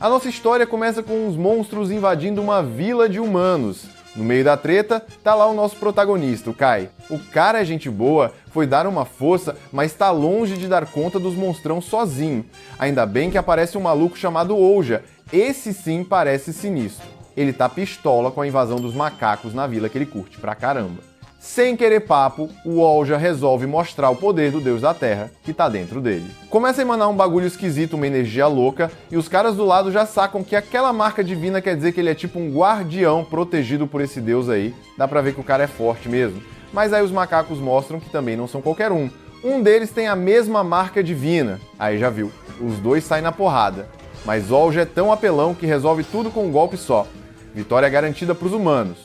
A nossa história começa com uns monstros invadindo uma vila de humanos. No meio da treta, tá lá o nosso protagonista, o Kai. O cara é gente boa, foi dar uma força, mas tá longe de dar conta dos monstrão sozinho. Ainda bem que aparece um maluco chamado Ouja. Esse sim parece sinistro. Ele tá pistola com a invasão dos macacos na vila que ele curte pra caramba. Sem querer papo, o Ouja resolve mostrar o poder do Deus da Terra que tá dentro dele. Começa a emanar um bagulho esquisito, uma energia louca, e os caras do lado já sacam que aquela marca divina quer dizer que ele é tipo um guardião protegido por esse Deus aí. Dá pra ver que o cara é forte mesmo. Mas aí os macacos mostram que também não são qualquer um. Um deles tem a mesma marca divina. Aí já viu, os dois saem na porrada. Mas Ouja é tão apelão que resolve tudo com um golpe só. Vitória garantida pros humanos.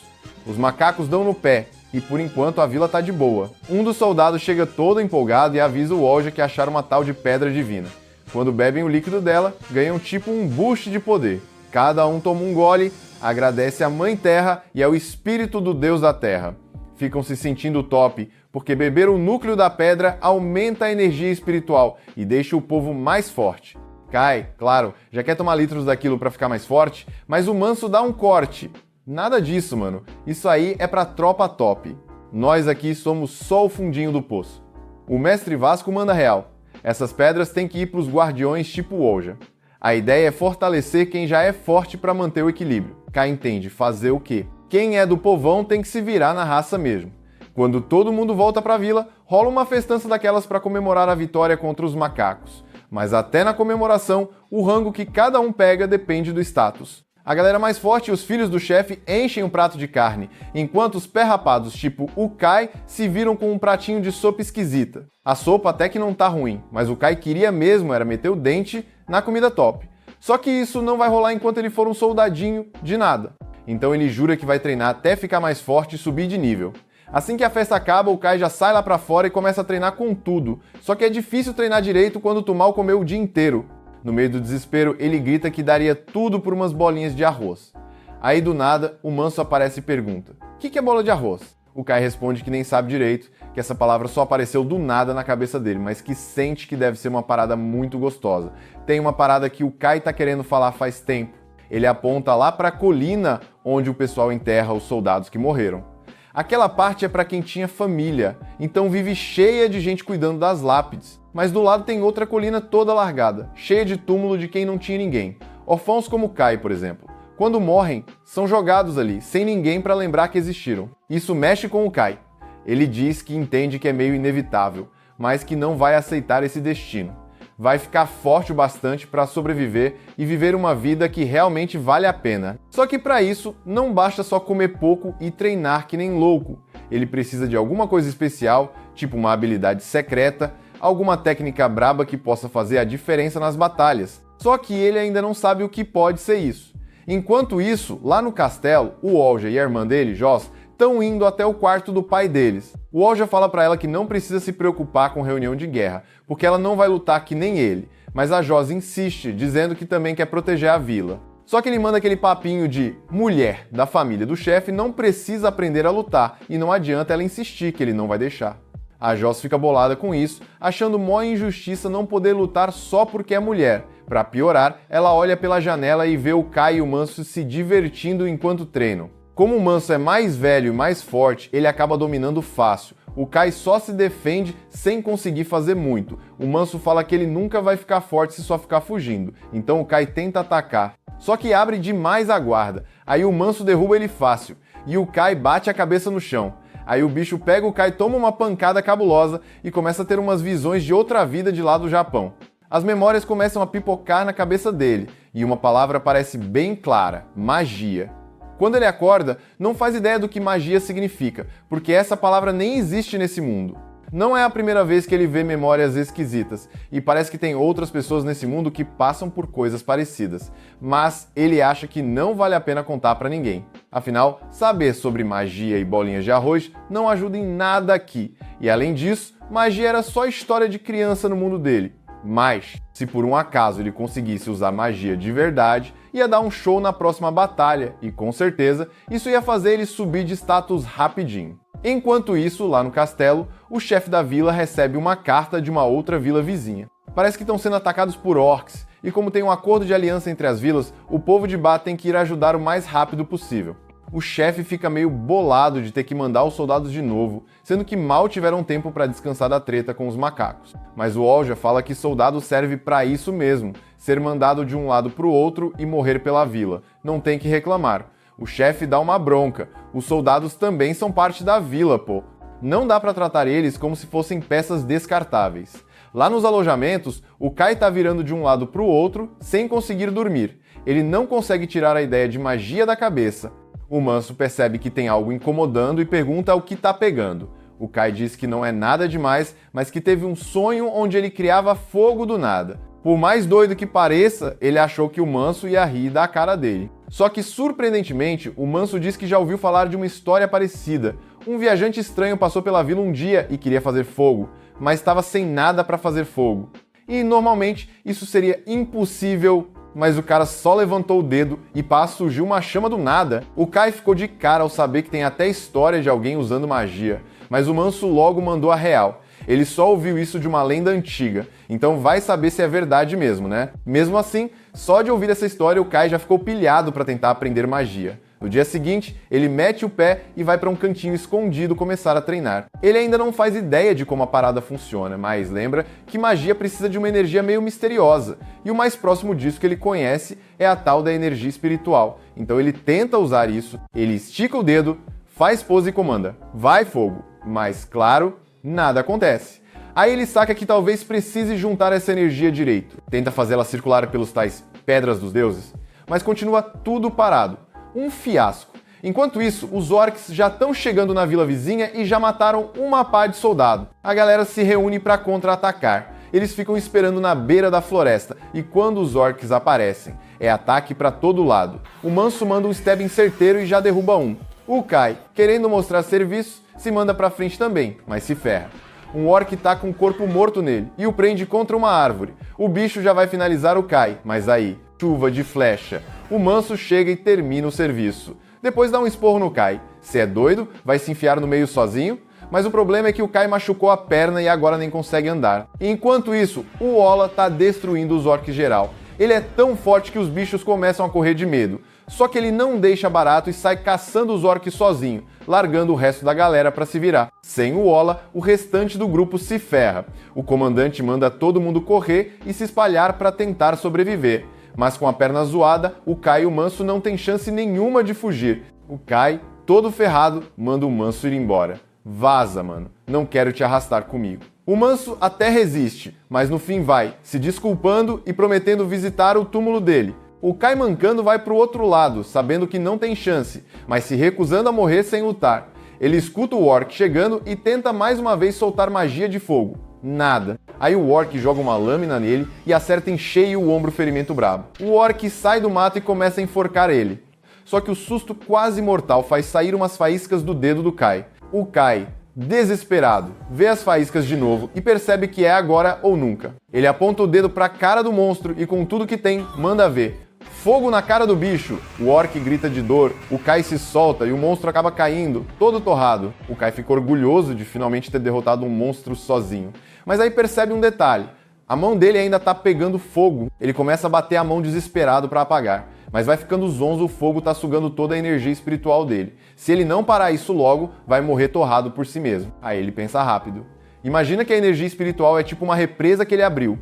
Os macacos dão no pé. E por enquanto a vila tá de boa. Um dos soldados chega todo empolgado e avisa o Ouja que acharam uma tal de pedra divina. Quando bebem o líquido dela, ganham tipo um boost de poder. Cada um toma um gole, agradece à Mãe Terra e ao espírito do Deus da Terra. Ficam se sentindo top, porque beber o núcleo da pedra aumenta a energia espiritual e deixa o povo mais forte. Kai, claro, já quer tomar litros daquilo pra ficar mais forte, mas o manso dá um corte. Nada disso, mano. Isso aí é pra tropa top. Nós aqui somos só o fundinho do poço. O mestre Vasco manda real. Essas pedras têm que ir pros guardiões tipo Ouja. A ideia é fortalecer quem já é forte pra manter o equilíbrio. Cá entende fazer o quê? Quem é do povão tem que se virar na raça mesmo. Quando todo mundo volta pra vila, rola uma festança daquelas pra comemorar a vitória contra os macacos. Mas até na comemoração, o rango que cada um pega depende do status. A galera mais forte e os filhos do chefe enchem um prato de carne, enquanto os pé rapados tipo o Kai se viram com um pratinho de sopa esquisita. A sopa até que não tá ruim, mas o Kai queria mesmo era meter o dente na comida top. Só que isso não vai rolar enquanto ele for um soldadinho de nada. Então ele jura que vai treinar até ficar mais forte e subir de nível. Assim que a festa acaba, o Kai já sai lá pra fora e começa a treinar com tudo. Só que é difícil treinar direito quando tu mal comeu o dia inteiro. No meio do desespero, ele grita que daria tudo por umas bolinhas de arroz. Aí do nada, o manso aparece e pergunta: "O que é bola de arroz?" O Kai responde que nem sabe direito, que essa palavra só apareceu do nada na cabeça dele, mas que sente que deve ser uma parada muito gostosa. Tem uma parada que o Kai tá querendo falar faz tempo. Ele aponta lá pra colina onde o pessoal enterra os soldados que morreram. Aquela parte é para quem tinha família, então vive cheia de gente cuidando das lápides. Mas do lado tem outra colina toda largada, cheia de túmulo de quem não tinha ninguém. Órfãos como Kai, por exemplo. Quando morrem, são jogados ali, sem ninguém para lembrar que existiram. Isso mexe com o Kai. Ele diz que entende que é meio inevitável, mas que não vai aceitar esse destino. Vai ficar forte o bastante para sobreviver e viver uma vida que realmente vale a pena. Só que para isso, não basta só comer pouco e treinar que nem louco. Ele precisa de alguma coisa especial, tipo uma habilidade secreta, alguma técnica braba que possa fazer a diferença nas batalhas. Só que ele ainda não sabe o que pode ser isso. Enquanto isso, lá no castelo, o Ouja e a irmã dele, Joss, estão indo até o quarto do pai deles. O Ouja fala pra ela que não precisa se preocupar com reunião de guerra, porque ela não vai lutar que nem ele. Mas a Joss insiste, dizendo que também quer proteger a vila. Só que ele manda aquele papinho de mulher da família do chefe não precisa aprender a lutar, e não adianta ela insistir que ele não vai deixar. A Joss fica bolada com isso, achando mó injustiça não poder lutar só porque é mulher. Pra piorar, ela olha pela janela e vê o Kai e o Manso se divertindo enquanto treinam. Como o Manso é mais velho e mais forte, ele acaba dominando fácil. O Kai só se defende sem conseguir fazer muito. O Manso fala que ele nunca vai ficar forte se só ficar fugindo, então o Kai tenta atacar. Só que abre demais a guarda, aí o Manso derruba ele fácil, e o Kai bate a cabeça no chão. Aí o bicho pega o Kai, toma uma pancada cabulosa e começa a ter umas visões de outra vida de lá do Japão. As memórias começam a pipocar na cabeça dele, e uma palavra parece bem clara: magia. Quando ele acorda, não faz ideia do que magia significa, porque essa palavra nem existe nesse mundo. Não é a primeira vez que ele vê memórias esquisitas, e parece que tem outras pessoas nesse mundo que passam por coisas parecidas, mas ele acha que não vale a pena contar pra ninguém. Afinal, saber sobre magia e bolinhas de arroz não ajuda em nada aqui, e além disso, magia era só história de criança no mundo dele. Mas, se por um acaso ele conseguisse usar magia de verdade, ia dar um show na próxima batalha, e com certeza isso ia fazer ele subir de status rapidinho. Enquanto isso, lá no castelo, o chefe da vila recebe uma carta de uma outra vila vizinha. Parece que estão sendo atacados por orcs, e como tem um acordo de aliança entre as vilas, o povo de Ba tem que ir ajudar o mais rápido possível. O chefe fica meio bolado de ter que mandar os soldados de novo, sendo que mal tiveram tempo para descansar da treta com os macacos. Mas o Olja fala que soldado serve para isso mesmo, ser mandado de um lado para o outro e morrer pela vila. Não tem que reclamar. O chefe dá uma bronca. Os soldados também são parte da vila, pô. Não dá para tratar eles como se fossem peças descartáveis. Lá nos alojamentos, o Kai tá virando de um lado para o outro sem conseguir dormir. Ele não consegue tirar a ideia de magia da cabeça. O Manso percebe que tem algo incomodando e pergunta o que tá pegando. O Kai diz que não é nada demais, mas que teve um sonho onde ele criava fogo do nada. Por mais doido que pareça, ele achou que o Manso ia rir da cara dele. Só que, surpreendentemente, o Manso diz que já ouviu falar de uma história parecida. Um viajante estranho passou pela vila um dia e queria fazer fogo, mas estava sem nada para fazer fogo. E, normalmente, isso seria impossível, mas o cara só levantou o dedo e pá, surgiu uma chama do nada. O Kai ficou de cara ao saber que tem até história de alguém usando magia, mas o Manso logo mandou a real. Ele só ouviu isso de uma lenda antiga, então vai saber se é verdade mesmo, né? Mesmo assim, só de ouvir essa história o Kai já ficou pilhado para tentar aprender magia. No dia seguinte, ele mete o pé e vai para um cantinho escondido começar a treinar. Ele ainda não faz ideia de como a parada funciona, mas lembra que magia precisa de uma energia meio misteriosa, e o mais próximo disso que ele conhece é a tal da energia espiritual. Então ele tenta usar isso, ele estica o dedo, faz pose e comanda: vai fogo! Mas claro, nada acontece. Aí ele saca que talvez precise juntar essa energia direito. Tenta fazê-la circular pelos tais pedras dos deuses, mas continua tudo parado. Um fiasco. Enquanto isso, os orcs já estão chegando na vila vizinha e já mataram uma pá de soldado. A galera se reúne para contra-atacar. Eles ficam esperando na beira da floresta, e quando os orcs aparecem, é ataque para todo lado. O Manso manda um stabbing certeiro e já derruba um. O Kai, querendo mostrar serviço, se manda pra frente também, mas se ferra. Um orc tá com um corpo morto nele e o prende contra uma árvore. O bicho já vai finalizar o Kai, mas aí, chuva de flecha. O Manso chega e termina o serviço. Depois dá um esporro no Kai. Se é doido, vai se enfiar no meio sozinho? Mas o problema é que o Kai machucou a perna e agora nem consegue andar. Enquanto isso, o Ola tá destruindo os orcs geral. Ele é tão forte que os bichos começam a correr de medo. Só que ele não deixa barato e sai caçando os orcs sozinho, largando o resto da galera para se virar. Sem o Ola, o restante do grupo se ferra. O comandante manda todo mundo correr e se espalhar para tentar sobreviver. Mas com a perna zoada, o Kai e o Manso não tem chance nenhuma de fugir. O Kai, todo ferrado, manda o Manso ir embora. Vaza, mano. Não quero te arrastar comigo. O Manso até resiste, mas no fim vai, se desculpando e prometendo visitar o túmulo dele. O Kai mancando vai pro outro lado, sabendo que não tem chance, mas se recusando a morrer sem lutar. Ele escuta o orc chegando e tenta mais uma vez soltar magia de fogo. Nada. Aí o orc joga uma lâmina nele e acerta em cheio o ombro ferimento brabo. O orc sai do mato e começa a enforcar ele. Só que o susto quase mortal faz sair umas faíscas do dedo do Kai. O Kai, desesperado, vê as faíscas de novo e percebe que é agora ou nunca. Ele aponta o dedo pra cara do monstro e com tudo que tem, manda ver. Fogo na cara do bicho! O orc grita de dor, o Kai se solta e o monstro acaba caindo, todo torrado. O Kai fica orgulhoso de finalmente ter derrotado um monstro sozinho. Mas aí percebe um detalhe. A mão dele ainda tá pegando fogo. Ele começa a bater a mão desesperado para apagar. Mas vai ficando zonzo, o fogo tá sugando toda a energia espiritual dele. Se ele não parar isso logo, vai morrer torrado por si mesmo. Aí ele pensa rápido. Imagina que a energia espiritual é tipo uma represa que ele abriu.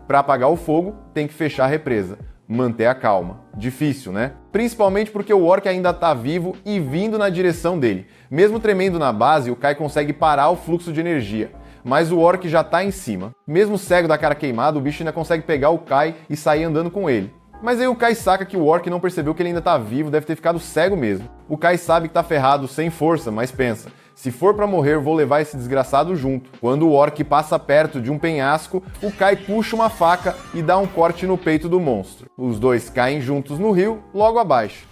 Para apagar o fogo, tem que fechar a represa. Manter a calma. Difícil, né? Principalmente porque o orc ainda tá vivo e vindo na direção dele. Mesmo tremendo na base, o Kai consegue parar o fluxo de energia. Mas o orc já tá em cima. Mesmo cego da cara queimada, o bicho ainda consegue pegar o Kai e sair andando com ele. Mas aí o Kai saca que o orc não percebeu que ele ainda tá vivo, deve ter ficado cego mesmo. O Kai sabe que tá ferrado, sem força, mas pensa: se for pra morrer, vou levar esse desgraçado junto. Quando o orc passa perto de um penhasco, o Kai puxa uma faca e dá um corte no peito do monstro. Os dois caem juntos no rio, logo abaixo.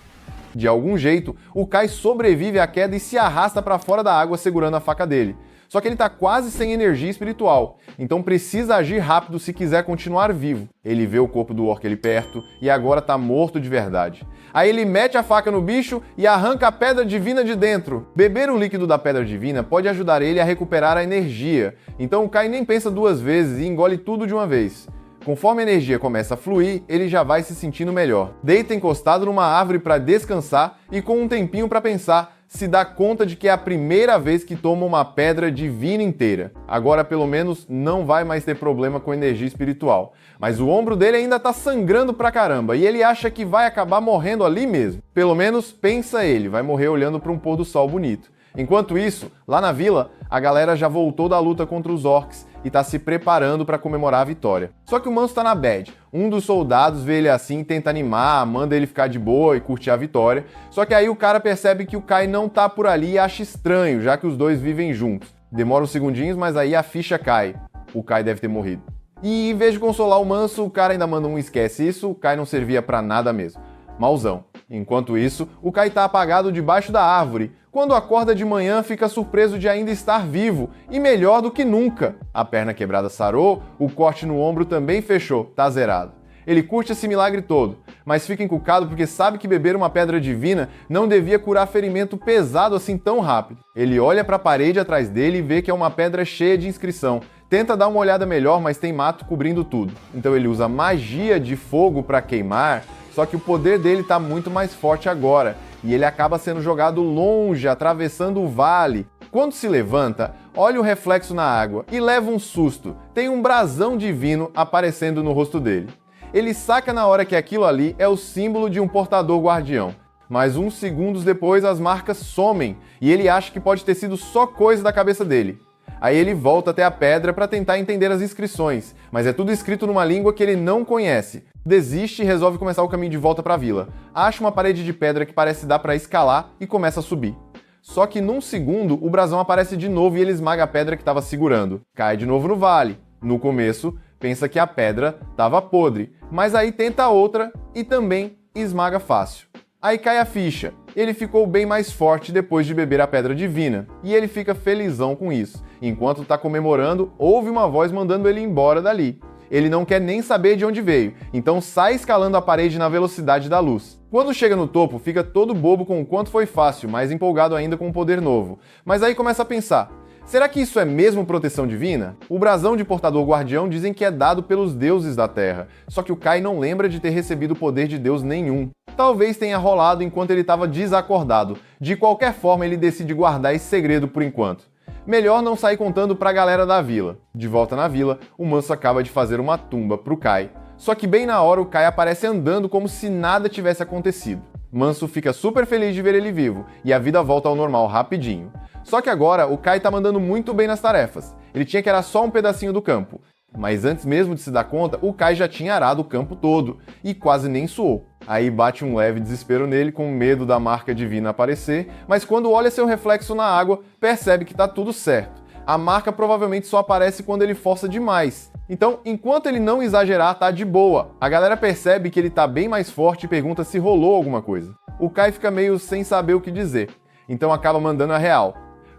De algum jeito, o Kai sobrevive à queda e se arrasta pra fora da água segurando a faca dele. Só que ele tá quase sem energia espiritual, então precisa agir rápido se quiser continuar vivo. Ele vê o corpo do orc ali perto e agora tá morto de verdade. Aí ele mete a faca no bicho e arranca a pedra divina de dentro. Beber o líquido da pedra divina pode ajudar ele a recuperar a energia, então o Kai nem pensa duas vezes e engole tudo de uma vez. Conforme a energia começa a fluir, ele já vai se sentindo melhor. Deita encostado numa árvore para descansar e com um tempinho para pensar, se dá conta de que é a primeira vez que toma uma pedra divina inteira. Agora, pelo menos, não vai mais ter problema com energia espiritual. Mas o ombro dele ainda tá sangrando pra caramba e ele acha que vai acabar morrendo ali mesmo. Pelo menos, pensa ele, vai morrer olhando para um pôr do sol bonito. Enquanto isso, lá na vila, a galera já voltou da luta contra os orcs e tá se preparando para comemorar a vitória. Só que o Manso tá na bad. Um dos soldados vê ele assim e tenta animar, manda ele ficar de boa e curtir a vitória. Só que aí o cara percebe que o Kai não tá por ali e acha estranho, já que os dois vivem juntos. Demora uns segundinhos, mas aí a ficha cai. O Kai deve ter morrido. E em vez de consolar o Manso, o cara ainda manda um esquece isso, o Kai não servia pra nada mesmo. Mauzão. Enquanto isso, o Kai tá apagado debaixo da árvore. Quando acorda de manhã, fica surpreso de ainda estar vivo, e melhor do que nunca. A perna quebrada sarou, o corte no ombro também fechou, tá zerado. Ele curte esse milagre todo, mas fica encucado porque sabe que beber uma pedra divina não devia curar ferimento pesado assim tão rápido. Ele olha para a parede atrás dele e vê que é uma pedra cheia de inscrição. Tenta dar uma olhada melhor, mas tem mato cobrindo tudo. Então ele usa magia de fogo para queimar, só que o poder dele tá muito mais forte agora, e ele acaba sendo jogado longe, atravessando o vale. Quando se levanta, olha o reflexo na água e leva um susto. Tem um brasão divino aparecendo no rosto dele. Ele saca na hora que aquilo ali é o símbolo de um portador guardião. Mas uns segundos depois as marcas somem e ele acha que pode ter sido só coisa da cabeça dele. Aí ele volta até a pedra para tentar entender as inscrições, mas é tudo escrito numa língua que ele não conhece. Desiste e resolve começar o caminho de volta para a vila. Acha uma parede de pedra que parece dar para escalar e começa a subir. Só que num segundo o brasão aparece de novo e ele esmaga a pedra que estava segurando. Cai de novo no vale. No começo, pensa que a pedra estava podre, mas aí tenta outra e também esmaga fácil. Aí cai a ficha. Ele ficou bem mais forte depois de beber a pedra divina, e ele fica felizão com isso. Enquanto está comemorando, ouve uma voz mandando ele embora dali. Ele não quer nem saber de onde veio, então sai escalando a parede na velocidade da luz. Quando chega no topo, fica todo bobo com o quanto foi fácil, mais empolgado ainda com um poder novo. Mas aí começa a pensar, será que isso é mesmo proteção divina? O brasão de portador guardião dizem que é dado pelos deuses da Terra, só que o Kai não lembra de ter recebido poder de Deus nenhum. Talvez tenha rolado enquanto ele estava desacordado. De qualquer forma, ele decide guardar esse segredo por enquanto. Melhor não sair contando pra galera da vila. De volta na vila, o Manso acaba de fazer uma tumba pro Kai. Só que bem na hora o Kai aparece andando como se nada tivesse acontecido. Manso fica super feliz de ver ele vivo, e a vida volta ao normal rapidinho. Só que agora o Kai tá mandando muito bem nas tarefas. Ele tinha que era só um pedacinho do campo. Mas antes mesmo de se dar conta, o Kai já tinha arado o campo todo, e quase nem suou. Aí bate um leve desespero nele, com medo da marca divina aparecer, mas quando olha seu reflexo na água, percebe que tá tudo certo. A marca provavelmente só aparece quando ele força demais. Então, enquanto ele não exagerar, tá de boa. A galera percebe que ele tá bem mais forte e pergunta se rolou alguma coisa. O Kai fica meio sem saber o que dizer, então acaba mandando a real.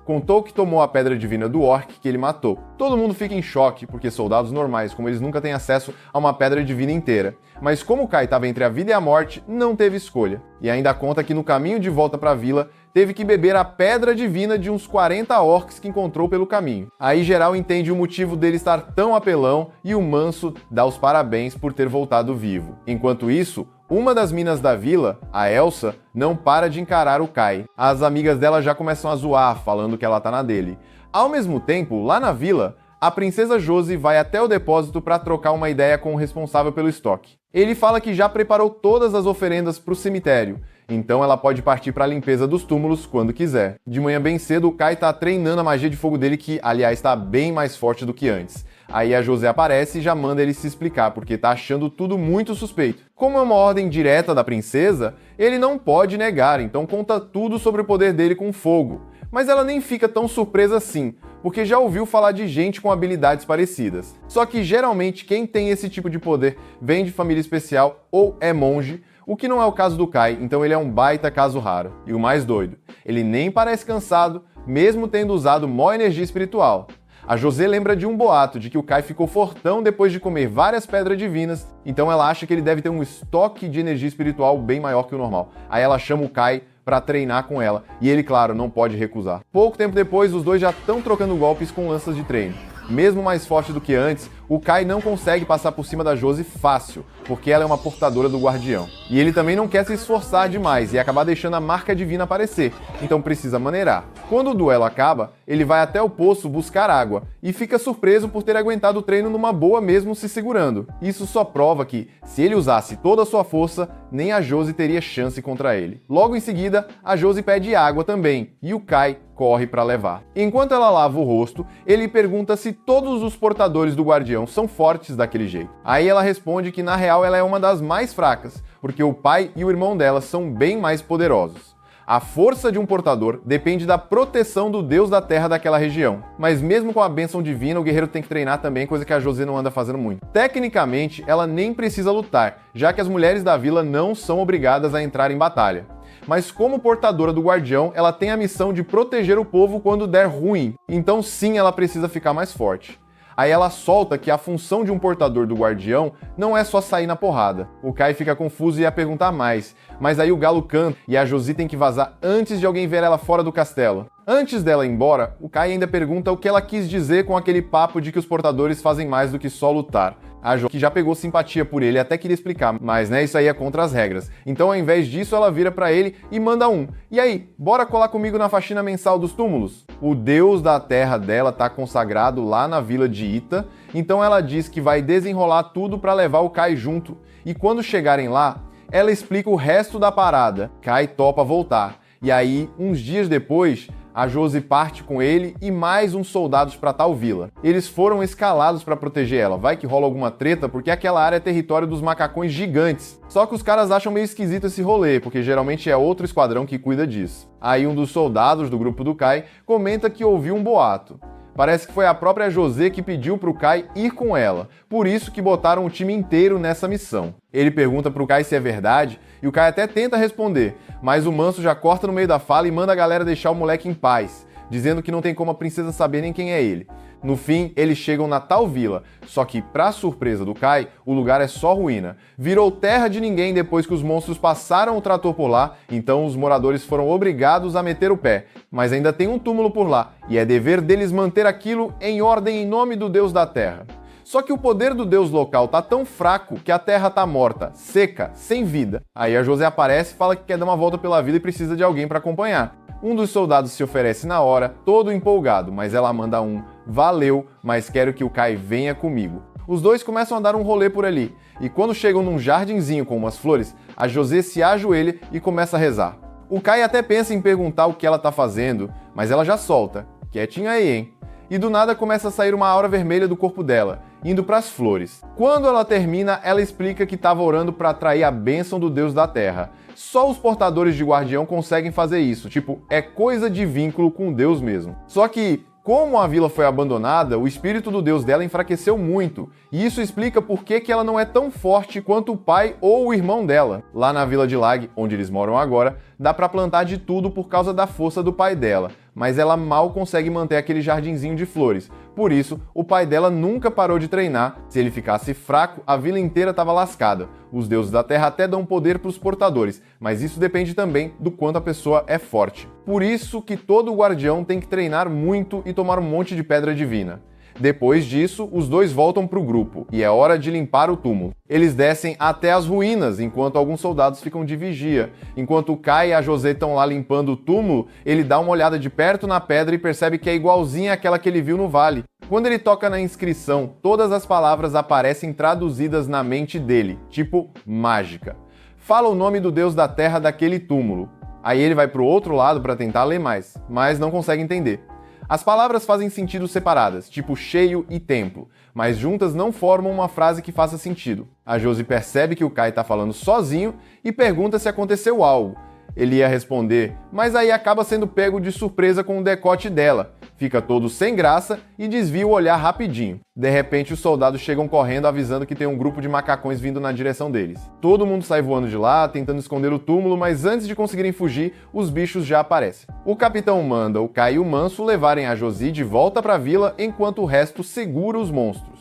Contou que tomou a pedra divina do orc que ele matou. Todo mundo fica em choque, porque soldados normais, como eles nunca têm acesso a uma pedra divina inteira. Mas como o Kai estava entre a vida e a morte, não teve escolha. E ainda conta que no caminho de volta para a vila, teve que beber a pedra divina de uns 40 orcs que encontrou pelo caminho. Aí geral entende o motivo dele estar tão apelão e o Manso dá os parabéns por ter voltado vivo. Enquanto isso, uma das minas da vila, a Elsa, não para de encarar o Kai. As amigas dela já começam a zoar, falando que ela tá na dele. Ao mesmo tempo, lá na vila, a princesa Josie vai até o depósito para trocar uma ideia com o responsável pelo estoque. Ele fala que já preparou todas as oferendas para o cemitério, então ela pode partir para a limpeza dos túmulos quando quiser. De manhã bem cedo, o Kai tá treinando a magia de fogo dele, que, aliás, está bem mais forte do que antes. Aí a José aparece e já manda ele se explicar, porque tá achando tudo muito suspeito. Como é uma ordem direta da princesa, ele não pode negar, então conta tudo sobre o poder dele com fogo. Mas ela nem fica tão surpresa assim, porque já ouviu falar de gente com habilidades parecidas. Só que geralmente quem tem esse tipo de poder vem de família especial ou é monge, o que não é o caso do Kai, então ele é um baita caso raro. E o mais doido, ele nem parece cansado, mesmo tendo usado mó energia espiritual. A José lembra de um boato de que o Kai ficou fortão depois de comer várias pedras divinas, então ela acha que ele deve ter um estoque de energia espiritual bem maior que o normal. Aí ela chama o Kai para treinar com ela, e ele, claro, não pode recusar. Pouco tempo depois, os dois já estão trocando golpes com lanças de treino. Mesmo mais forte do que antes, O Kai não consegue passar por cima da Josie fácil, porque ela é uma portadora do guardião. E ele também não quer se esforçar demais e acabar deixando a marca divina aparecer, então precisa maneirar. Quando o duelo acaba, ele vai até o poço buscar água e fica surpreso por ter aguentado o treino numa boa mesmo se segurando. Isso só prova que, se ele usasse toda a sua força, nem a Josie teria chance contra ele. Logo em seguida, a Josie pede água também, e o Kai corre para levar. Enquanto ela lava o rosto, ele pergunta se todos os portadores do guardião são fortes daquele jeito. Aí ela responde que na real ela é uma das mais fracas, porque o pai e o irmão dela são bem mais poderosos. A força de um portador depende da proteção do deus da terra daquela região. Mas mesmo com a bênção divina, o guerreiro tem que treinar também, coisa que a Josie não anda fazendo muito. Tecnicamente, ela nem precisa lutar, já que as mulheres da vila não são obrigadas a entrar em batalha. Mas como portadora do guardião, ela tem a missão de proteger o povo quando der ruim, então sim, ela precisa ficar mais forte. Aí ela solta que a função de um portador do guardião não é só sair na porrada. O Kai fica confuso e ia perguntar mais, mas aí o galo canta e a Josie tem que vazar antes de alguém ver ela fora do castelo. Antes dela ir embora, o Kai ainda pergunta o que ela quis dizer com aquele papo de que os portadores fazem mais do que só lutar. A Jo, que já pegou simpatia por ele, até queria explicar, mas isso aí é contra as regras. Então ao invés disso, ela vira pra ele e manda um: "E aí, bora colar comigo na faxina mensal dos túmulos?" O deus da terra dela tá consagrado lá na vila de Ita, então ela diz que vai desenrolar tudo pra levar o Kai junto. E quando chegarem lá, ela explica o resto da parada. Kai topa voltar. E aí, uns dias depois, a Josie parte com ele e mais uns soldados para tal vila. Eles foram escalados para proteger ela. Vai que rola alguma treta, porque aquela área é território dos macacões gigantes. Só que os caras acham meio esquisito esse rolê, porque geralmente é outro esquadrão que cuida disso. Aí um dos soldados do grupo do Kai comenta que ouviu um boato. Parece que foi a própria Josie que pediu pro Kai ir com ela, por isso que botaram o time inteiro nessa missão. Ele pergunta pro Kai se é verdade, e o Kai até tenta responder, mas o Manso já corta no meio da fala e manda a galera deixar o moleque em paz, dizendo que não tem como a princesa saber nem quem é ele. No fim, eles chegam na tal vila, só que, pra surpresa do Kai, o lugar é só ruína. Virou terra de ninguém depois que os monstros passaram o trator por lá, então os moradores foram obrigados a meter o pé. Mas ainda tem um túmulo por lá, e é dever deles manter aquilo em ordem em nome do deus da terra. Só que o poder do deus local tá tão fraco que a terra tá morta, seca, sem vida. Aí a Josie aparece e fala que quer dar uma volta pela vida e precisa de alguém para acompanhar. Um dos soldados se oferece na hora, todo empolgado, mas ela manda um: "Valeu, mas quero que o Kai venha comigo." Os dois começam a dar um rolê por ali, e quando chegam num jardinzinho com umas flores, a Josie se ajoelha e começa a rezar. O Kai até pensa em perguntar o que ela tá fazendo, mas ela já solta: "Quietinho aí, hein?" E do nada começa a sair uma aura vermelha do corpo dela, indo para as flores. Quando ela termina, ela explica que estava orando para atrair a bênção do deus da terra. Só os portadores de guardião conseguem fazer isso, tipo, é coisa de vínculo com Deus mesmo. Só que, como a vila foi abandonada, o espírito do deus dela enfraqueceu muito, e isso explica por que ela não é tão forte quanto o pai ou o irmão dela. Lá na vila de Lag, onde eles moram agora, dá pra plantar de tudo por causa da força do pai dela, mas ela mal consegue manter aquele jardinzinho de flores. Por isso, o pai dela nunca parou de treinar. Se ele ficasse fraco, a vila inteira estava lascada. Os deuses da terra até dão poder para os portadores, mas isso depende também do quanto a pessoa é forte. Por isso que todo guardião tem que treinar muito e tomar um monte de pedra divina. Depois disso, os dois voltam para o grupo, e é hora de limpar o túmulo. Eles descem até as ruínas, enquanto alguns soldados ficam de vigia. Enquanto o Kai e a Josie estão lá limpando o túmulo, ele dá uma olhada de perto na pedra e percebe que é igualzinha àquela que ele viu no vale. Quando ele toca na inscrição, todas as palavras aparecem traduzidas na mente dele, tipo mágica. Fala o nome do deus da terra daquele túmulo. Aí ele vai pro outro lado para tentar ler mais, mas não consegue entender. As palavras fazem sentido separadas, tipo cheio e templo, mas juntas não formam uma frase que faça sentido. A Josie percebe que o Kai tá falando sozinho e pergunta se aconteceu algo. Ele ia responder, mas aí acaba sendo pego de surpresa com o decote dela. Fica todo sem graça e desvia o olhar rapidinho. De repente, os soldados chegam correndo avisando que tem um grupo de macacões vindo na direção deles. Todo mundo sai voando de lá, tentando esconder o túmulo, mas antes de conseguirem fugir, os bichos já aparecem. O capitão manda o Kai e o Manso levarem a Josie de volta para a vila, enquanto o resto segura os monstros.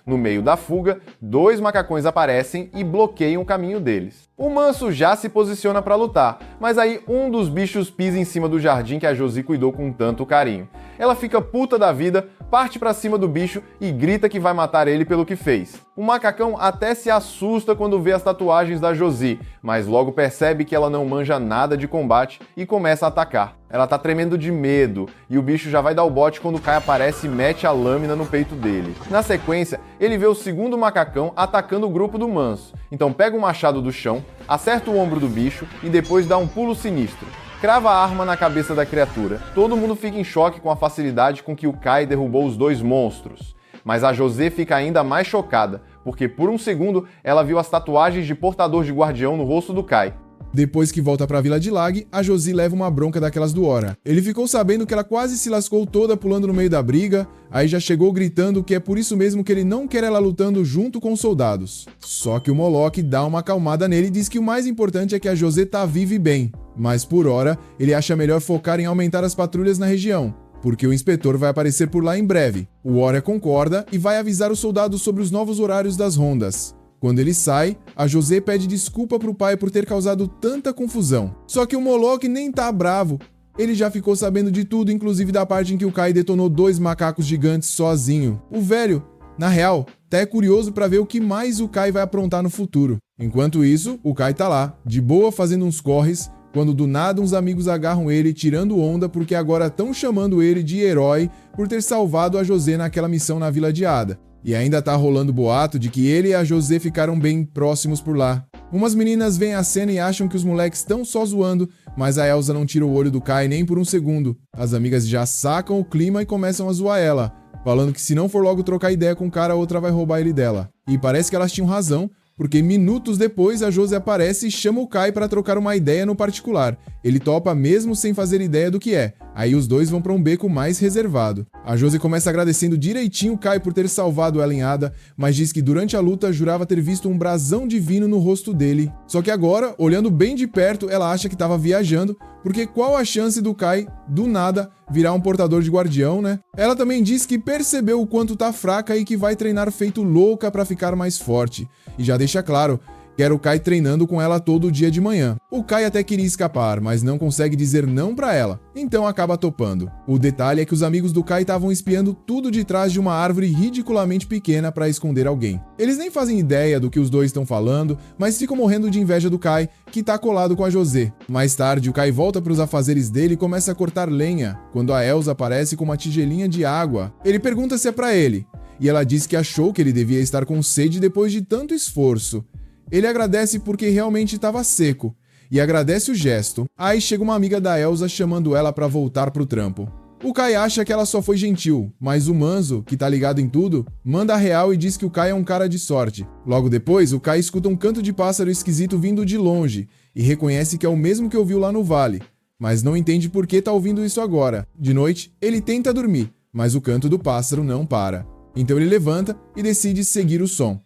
No meio da fuga, 2 macacões aparecem e bloqueiam o caminho deles. O Manso já se posiciona para lutar, mas aí um dos bichos pisa em cima do jardim que a Josie cuidou com tanto carinho. Ela fica puta da vida, parte pra cima do bicho e grita que vai matar ele pelo que fez. O macacão até se assusta quando vê as tatuagens da Josie, mas logo percebe que ela não manja nada de combate e começa a atacar. Ela tá tremendo de medo e o bicho já vai dar o bote quando o Kai aparece e mete a lâmina no peito dele. Na sequência, ele vê o segundo macacão atacando o grupo do Manso, então pega o machado do chão, acerta o ombro do bicho e depois dá um pulo sinistro. Crava a arma na cabeça da criatura. Todo mundo fica em choque com a facilidade com que o Kai derrubou os dois monstros. Mas a Josie fica ainda mais chocada, porque por um segundo ela viu as tatuagens de portador de guardião no rosto do Kai. Depois que volta pra Vila de Lag, a Josie leva uma bronca daquelas do Ora. Ele ficou sabendo que ela quase se lascou toda pulando no meio da briga, aí já chegou gritando que é por isso mesmo que ele não quer ela lutando junto com os soldados. Só que o Moloch dá uma acalmada nele e diz que o mais importante é que a Josie tá viva e bem. Mas por hora, ele acha melhor focar em aumentar as patrulhas na região, porque o inspetor vai aparecer por lá em breve. O Ora concorda e vai avisar os soldados sobre os novos horários das rondas. Quando ele sai, a Josie pede desculpa pro pai por ter causado tanta confusão. Só que o Moloch nem tá bravo. Ele já ficou sabendo de tudo, inclusive da parte em que o Kai detonou 2 macacos gigantes sozinho. O velho, na real, até é curioso pra ver o que mais o Kai vai aprontar no futuro. Enquanto isso, o Kai tá lá, de boa fazendo uns corres, quando do nada uns amigos agarram ele tirando onda porque agora estão chamando ele de herói por ter salvado a Josie naquela missão na Vila de Ada. E ainda tá rolando boato de que ele e a Josie ficaram bem próximos por lá. Umas meninas veem a cena e acham que os moleques estão só zoando, mas a Elsa não tira o olho do Kai nem por um segundo. As amigas já sacam o clima e começam a zoar ela, falando que se não for logo trocar ideia com o cara, a outra vai roubar ele dela. E parece que elas tinham razão, porque minutos depois a Josie aparece e chama o Kai para trocar uma ideia no particular. Ele topa mesmo sem fazer ideia do que é. Aí os dois vão para um beco mais reservado. A Josie começa agradecendo direitinho o Kai por ter salvado ela em Ada, mas diz que durante a luta jurava ter visto um brasão divino no rosto dele. Só que agora, olhando bem de perto, ela acha que estava viajando, porque qual a chance do Kai, do nada, virar um portador de guardião, né? Ela também diz que percebeu o quanto tá fraca e que vai treinar feito louca para ficar mais forte. E já deixa claro que era o Kai treinando com ela todo dia de manhã. O Kai até queria escapar, mas não consegue dizer não pra ela, então acaba topando. O detalhe é que os amigos do Kai estavam espiando tudo de trás de uma árvore ridiculamente pequena pra esconder alguém. Eles nem fazem ideia do que os dois estão falando, mas ficam morrendo de inveja do Kai, que tá colado com a Josie. Mais tarde, o Kai volta pros afazeres dele e começa a cortar lenha, quando a Elsa aparece com uma tigelinha de água. Ele pergunta se é pra ele, e ela diz que achou que ele devia estar com sede depois de tanto esforço. Ele agradece porque realmente estava seco, e agradece o gesto. Aí chega uma amiga da Elsa chamando ela para voltar pro trampo. O Kai acha que ela só foi gentil, mas o Manso, que tá ligado em tudo, manda a real e diz que o Kai é um cara de sorte. Logo depois, o Kai escuta um canto de pássaro esquisito vindo de longe, e reconhece que é o mesmo que ouviu lá no vale, mas não entende por que tá ouvindo isso agora. De noite, ele tenta dormir, mas o canto do pássaro não para. Então ele levanta e decide seguir o som.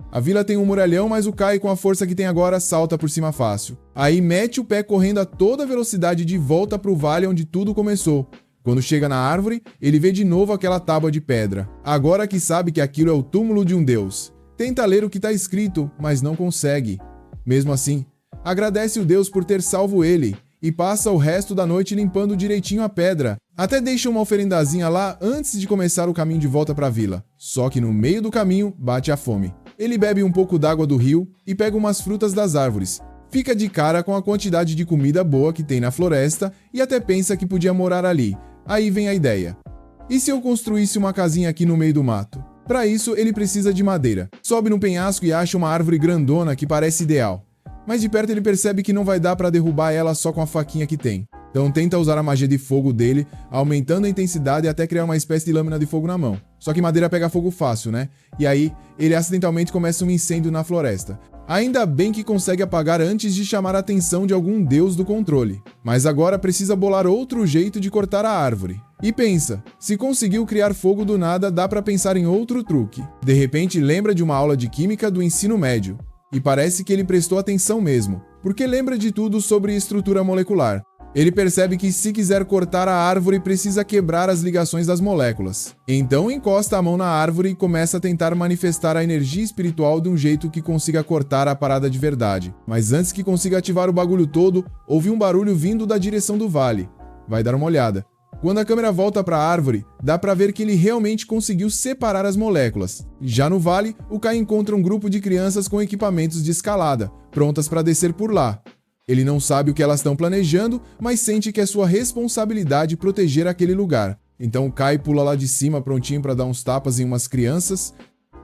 A vila tem um muralhão, mas o Kai, com a força que tem agora, salta por cima fácil. Aí mete o pé correndo a toda velocidade de volta pro vale onde tudo começou. Quando chega na árvore, ele vê de novo aquela tábua de pedra. Agora que sabe que aquilo é o túmulo de um deus. Tenta ler o que tá escrito, mas não consegue. Mesmo assim, agradece o deus por ter salvo ele e passa o resto da noite limpando direitinho a pedra. Até deixa uma oferendazinha lá antes de começar o caminho de volta pra vila. Só que no meio do caminho, bate a fome. Ele bebe um pouco d'água do rio e pega umas frutas das árvores. Fica de cara com a quantidade de comida boa que tem na floresta e até pensa que podia morar ali. Aí vem a ideia. E se eu construísse uma casinha aqui no meio do mato? Para isso, ele precisa de madeira. Sobe no penhasco e acha uma árvore grandona que parece ideal. Mas de perto ele percebe que não vai dar para derrubar ela só com a faquinha que tem. Então tenta usar a magia de fogo dele, aumentando a intensidade até criar uma espécie de lâmina de fogo na mão. Só que madeira pega fogo fácil, né? E aí, ele acidentalmente começa um incêndio na floresta. Ainda bem que consegue apagar antes de chamar a atenção de algum deus do controle. Mas agora precisa bolar outro jeito de cortar a árvore. E pensa, se conseguiu criar fogo do nada, dá pra pensar em outro truque. De repente lembra de uma aula de química do ensino médio. E parece que ele prestou atenção mesmo, porque lembra de tudo sobre estrutura molecular. Ele percebe que se quiser cortar a árvore precisa quebrar as ligações das moléculas. Então encosta a mão na árvore e começa a tentar manifestar a energia espiritual de um jeito que consiga cortar a parada de verdade. Mas antes que consiga ativar o bagulho todo, ouve um barulho vindo da direção do vale. Vai dar uma olhada. Quando a câmera volta para a árvore, dá para ver que ele realmente conseguiu separar as moléculas. Já no vale, o Kai encontra um grupo de crianças com equipamentos de escalada, prontas para descer por lá. Ele não sabe o que elas estão planejando, mas sente que é sua responsabilidade proteger aquele lugar. Então o Kai pula lá de cima prontinho para dar uns tapas em umas crianças,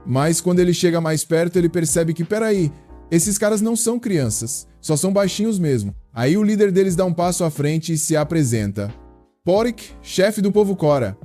mas quando ele chega mais perto ele percebe que, peraí, esses caras não são crianças, só são baixinhos mesmo. Aí o líder deles dá um passo à frente e se apresenta. Porik, chefe do povo Cora.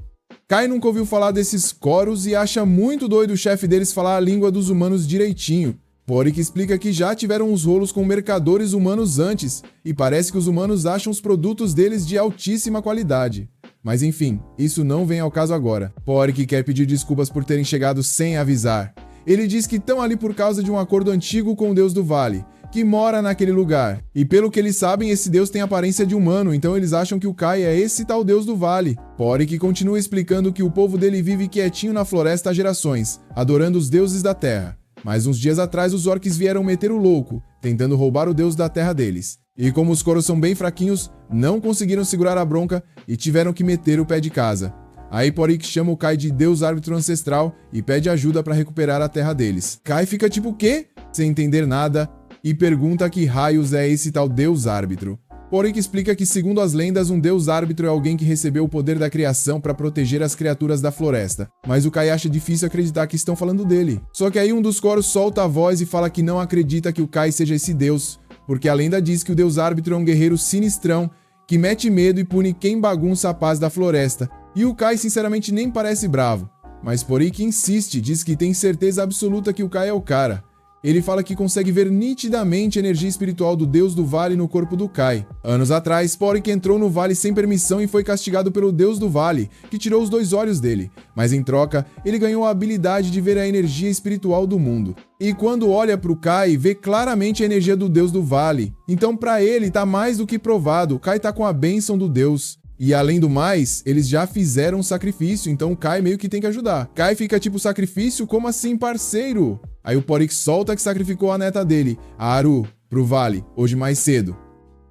Kai nunca ouviu falar desses Coros e acha muito doido o chefe deles falar a língua dos humanos direitinho. Porik explica que já tiveram uns rolos com mercadores humanos antes, e parece que os humanos acham os produtos deles de altíssima qualidade. Mas enfim, isso não vem ao caso agora. Porik quer pedir desculpas por terem chegado sem avisar. Ele diz que estão ali por causa de um acordo antigo com o Deus do Vale, que mora naquele lugar. E pelo que eles sabem, esse Deus tem aparência de humano, então eles acham que o Kai é esse tal Deus do Vale. Porik continua explicando que o povo dele vive quietinho na floresta há gerações, adorando os deuses da terra. Mas uns dias atrás os orcs vieram meter o louco, tentando roubar o deus da terra deles. E como os Coros são bem fraquinhos, não conseguiram segurar a bronca e tiveram que meter o pé de casa. Aí Porik chama o Kai de Deus Árbitro Ancestral e pede ajuda para recuperar a terra deles. Kai fica tipo o quê? Sem entender nada, e pergunta que raios é esse tal Deus Árbitro. Porik explica que, segundo as lendas, um Deus Árbitro é alguém que recebeu o poder da criação para proteger as criaturas da floresta. Mas o Kai acha difícil acreditar que estão falando dele. Só que aí um dos Coros solta a voz e fala que não acredita que o Kai seja esse Deus, porque a lenda diz que o Deus Árbitro é um guerreiro sinistrão que mete medo e pune quem bagunça a paz da floresta. E o Kai sinceramente nem parece bravo. Mas Porik insiste, diz que tem certeza absoluta que o Kai é o cara. Ele fala que consegue ver nitidamente a energia espiritual do Deus do Vale no corpo do Kai. Anos atrás, Porik entrou no Vale sem permissão e foi castigado pelo Deus do Vale, que tirou os 2 olhos dele. Mas em troca, ele ganhou a habilidade de ver a energia espiritual do mundo. E quando olha pro Kai, vê claramente a energia do Deus do Vale. Então pra ele tá mais do que provado, o Kai tá com a bênção do Deus. E além do mais, eles já fizeram um sacrifício, então o Kai meio que tem que ajudar. Kai fica tipo, sacrifício? Como assim, parceiro? Aí o Porik solta que sacrificou a neta dele, a Aru, pro vale, hoje mais cedo.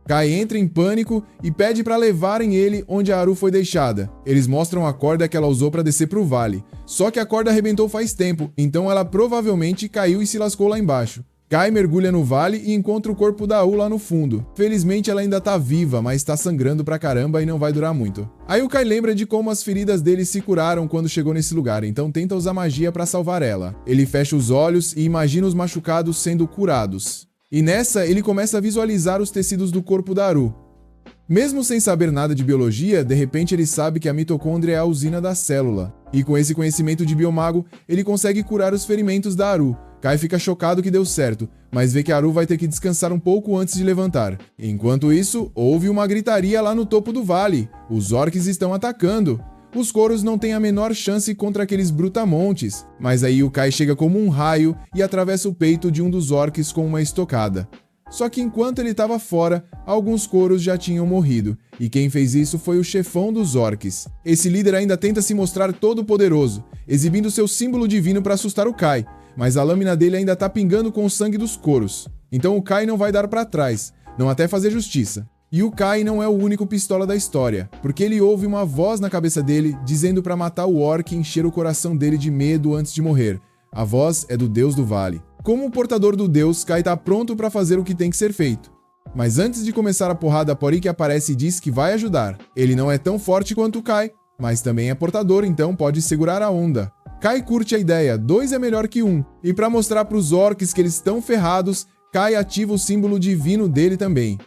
Kai entra em pânico e pede pra levarem ele onde a Aru foi deixada. Eles mostram a corda que ela usou pra descer pro vale. Só que a corda arrebentou faz tempo, então ela provavelmente caiu e se lascou lá embaixo. Kai mergulha no vale e encontra o corpo da Aru lá no fundo. Felizmente ela ainda tá viva, mas tá sangrando pra caramba e não vai durar muito. Aí o Kai lembra de como as feridas dele se curaram quando chegou nesse lugar, então tenta usar magia pra salvar ela. Ele fecha os olhos e imagina os machucados sendo curados. E nessa, ele começa a visualizar os tecidos do corpo da Aru. Mesmo sem saber nada de biologia, de repente ele sabe que a mitocôndria é a usina da célula. E com esse conhecimento de biomago, ele consegue curar os ferimentos da Aru. Kai fica chocado que deu certo, mas vê que a Aru vai ter que descansar um pouco antes de levantar. Enquanto isso, houve uma gritaria lá no topo do vale. Os orcs estão atacando. Os Coros não têm a menor chance contra aqueles brutamontes, mas aí o Kai chega como um raio e atravessa o peito de um dos orcs com uma estocada. Só que enquanto ele estava fora, alguns Coros já tinham morrido, e quem fez isso foi o chefão dos orcs. Esse líder ainda tenta se mostrar todo poderoso, exibindo seu símbolo divino para assustar o Kai, mas a lâmina dele ainda tá pingando com o sangue dos Coros. Então o Kai não vai dar para trás, não até fazer justiça. E o Kai não é o único pistola da história, porque ele ouve uma voz na cabeça dele dizendo para matar o orc e encher o coração dele de medo antes de morrer. A voz é do Deus do Vale. Como portador do Deus, Kai tá pronto para fazer o que tem que ser feito. Mas antes de começar a porrada, Porik aparece e diz que vai ajudar. Ele não é tão forte quanto o Kai, mas também é portador, então pode segurar a onda. Kai curte a ideia, 2 é melhor que 1. E para mostrar pros orcs que eles estão ferrados, Kai ativa o símbolo divino dele também.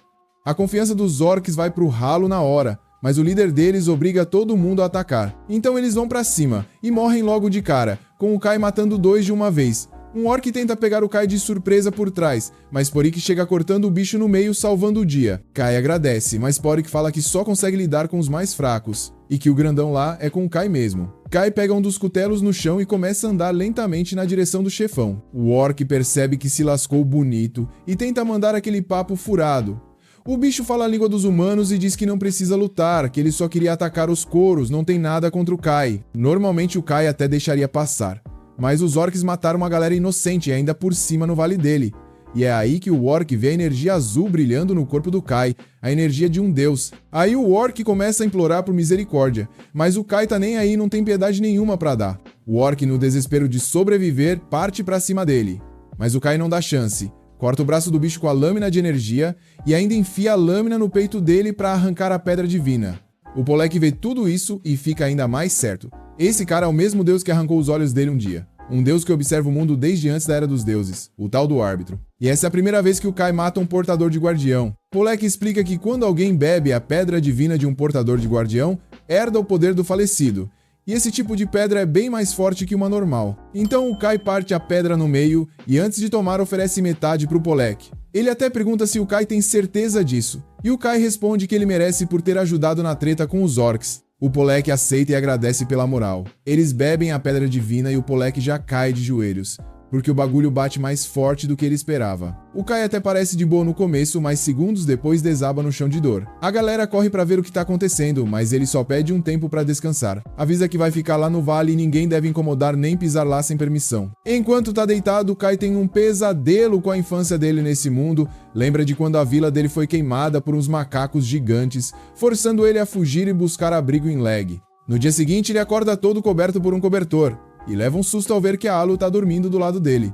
A confiança dos orcs vai pro ralo na hora, mas o líder deles obriga todo mundo a atacar. Então eles vão pra cima e morrem logo de cara, com o Kai matando 2 de uma vez. Um orc tenta pegar o Kai de surpresa por trás, mas Porik chega cortando o bicho no meio, salvando o dia. Kai agradece, mas Porik fala que só consegue lidar com os mais fracos, e que o grandão lá é com o Kai mesmo. Kai pega um dos cutelos no chão e começa a andar lentamente na direção do chefão. O orc percebe que se lascou bonito e tenta mandar aquele papo furado. O bicho fala a língua dos humanos e diz que não precisa lutar, que ele só queria atacar os Coros, não tem nada contra o Kai. Normalmente o Kai até deixaria passar. Mas os orcs mataram uma galera inocente ainda por cima no vale dele. E é aí que o orc vê a energia azul brilhando no corpo do Kai, a energia de um deus. Aí o orc começa a implorar por misericórdia, mas o Kai tá nem aí e não tem piedade nenhuma pra dar. O orc, no desespero de sobreviver, parte pra cima dele. Mas o Kai não dá chance. Corta o braço do bicho com a lâmina de energia e ainda enfia a lâmina no peito dele pra arrancar a pedra divina. O Polek vê tudo isso e fica ainda mais certo. Esse cara é o mesmo deus que arrancou os olhos dele um dia. Um deus que observa o mundo desde antes da Era dos Deuses, o tal do Árbitro. E essa é a primeira vez que o Kai mata um portador de guardião. Polek explica que quando alguém bebe a pedra divina de um portador de guardião, herda o poder do falecido. E esse tipo de pedra é bem mais forte que uma normal. Então o Kai parte a pedra no meio e antes de tomar oferece metade pro Polek. Ele até pergunta se o Kai tem certeza disso. E o Kai responde que ele merece por ter ajudado na treta com os orcs. O Polek aceita e agradece pela moral. Eles bebem a pedra divina e o Polek já cai de joelhos, porque o bagulho bate mais forte do que ele esperava. O Kai até parece de boa no começo, mas segundos depois desaba no chão de dor. A galera corre pra ver o que tá acontecendo, mas ele só pede um tempo pra descansar. Avisa que vai ficar lá no vale e ninguém deve incomodar nem pisar lá sem permissão. Enquanto tá deitado, o Kai tem um pesadelo com a infância dele nesse mundo. Lembra de quando a vila dele foi queimada por uns macacos gigantes, forçando ele a fugir e buscar abrigo em Leg. No dia seguinte, ele acorda todo coberto por um cobertor e leva um susto ao ver que a Alu tá dormindo do lado dele.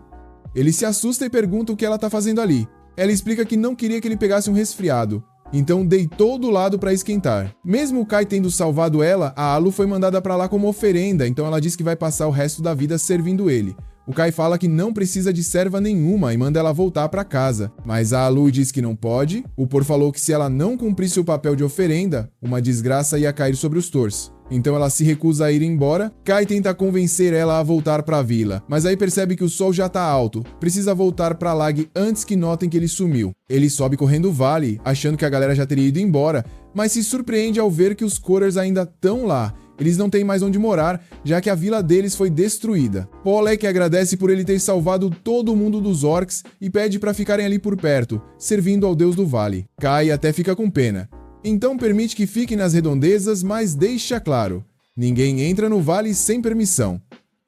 Ele se assusta e pergunta o que ela tá fazendo ali. Ela explica que não queria que ele pegasse um resfriado, então deitou do lado para esquentar. Mesmo o Kai tendo salvado ela, a Alu foi mandada para lá como oferenda, então ela diz que vai passar o resto da vida servindo ele. O Kai fala que não precisa de serva nenhuma e manda ela voltar para casa, mas a Alu diz que não pode. O Por falou que se ela não cumprisse o papel de oferenda, uma desgraça ia cair sobre os Tors. Então ela se recusa a ir embora. Kai tenta convencer ela a voltar para a vila, mas aí percebe que o sol já tá alto, precisa voltar para Lag antes que notem que ele sumiu. Ele sobe correndo o vale, achando que a galera já teria ido embora, mas se surpreende ao ver que os Korers ainda estão lá. Eles não têm mais onde morar, já que a vila deles foi destruída. Polek agradece por ele ter salvado todo mundo dos orcs e pede para ficarem ali por perto, servindo ao deus do vale. Kai até fica com pena. Então permite que fiquem nas redondezas, mas deixa claro: ninguém entra no vale sem permissão.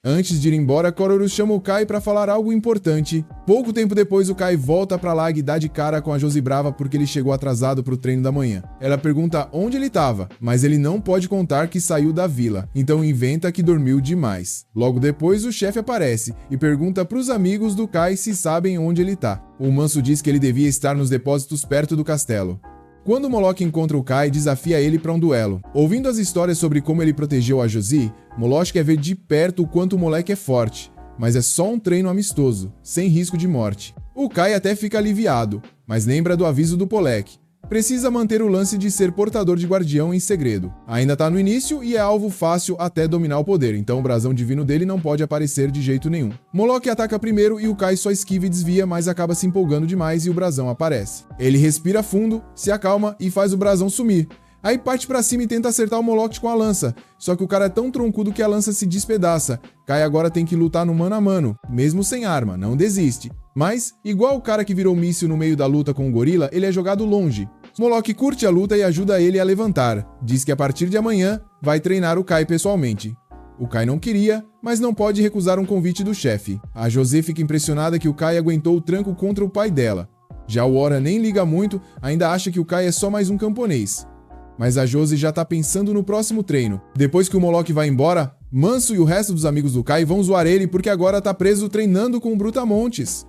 Antes de ir embora, Cororus chama o Kai para falar algo importante. Pouco tempo depois, o Kai volta pra Lag e dá de cara com a Josi brava porque ele chegou atrasado pro treino da manhã. Ela pergunta onde ele tava, mas ele não pode contar que saiu da vila, então inventa que dormiu demais. Logo depois, o chefe aparece e pergunta pros amigos do Kai se sabem onde ele tá. O manso diz que ele devia estar nos depósitos perto do castelo. Quando o Moloch encontra o Kai, desafia ele para um duelo. Ouvindo as histórias sobre como ele protegeu a Josi, Moloch quer ver de perto o quanto o moleque é forte, mas é só um treino amistoso, sem risco de morte. O Kai até fica aliviado, mas lembra do aviso do Polek. Precisa manter o lance de ser portador de guardião em segredo. Ainda tá no início e é alvo fácil até dominar o poder, então o brasão divino dele não pode aparecer de jeito nenhum. Moloch ataca primeiro e o Kai só esquiva e desvia, mas acaba se empolgando demais e o brasão aparece. Ele respira fundo, se acalma e faz o brasão sumir. Aí parte pra cima e tenta acertar o Moloch com a lança, só que o cara é tão troncudo que a lança se despedaça. Kai agora tem que lutar no mano a mano, mesmo sem arma, não desiste. Mas, igual o cara que virou míssil no meio da luta com o gorila, ele é jogado longe. Moloch curte a luta e ajuda ele a levantar. Diz que a partir de amanhã vai treinar o Kai pessoalmente. O Kai não queria, mas não pode recusar um convite do chefe. A José fica impressionada que o Kai aguentou o tranco contra o pai dela. Já o Ora nem liga muito, ainda acha que o Kai é só mais um camponês. Mas a Josi já tá pensando no próximo treino. Depois que o Moloch vai embora, Manso e o resto dos amigos do Kai vão zoar ele porque agora tá preso treinando com o Brutamontes.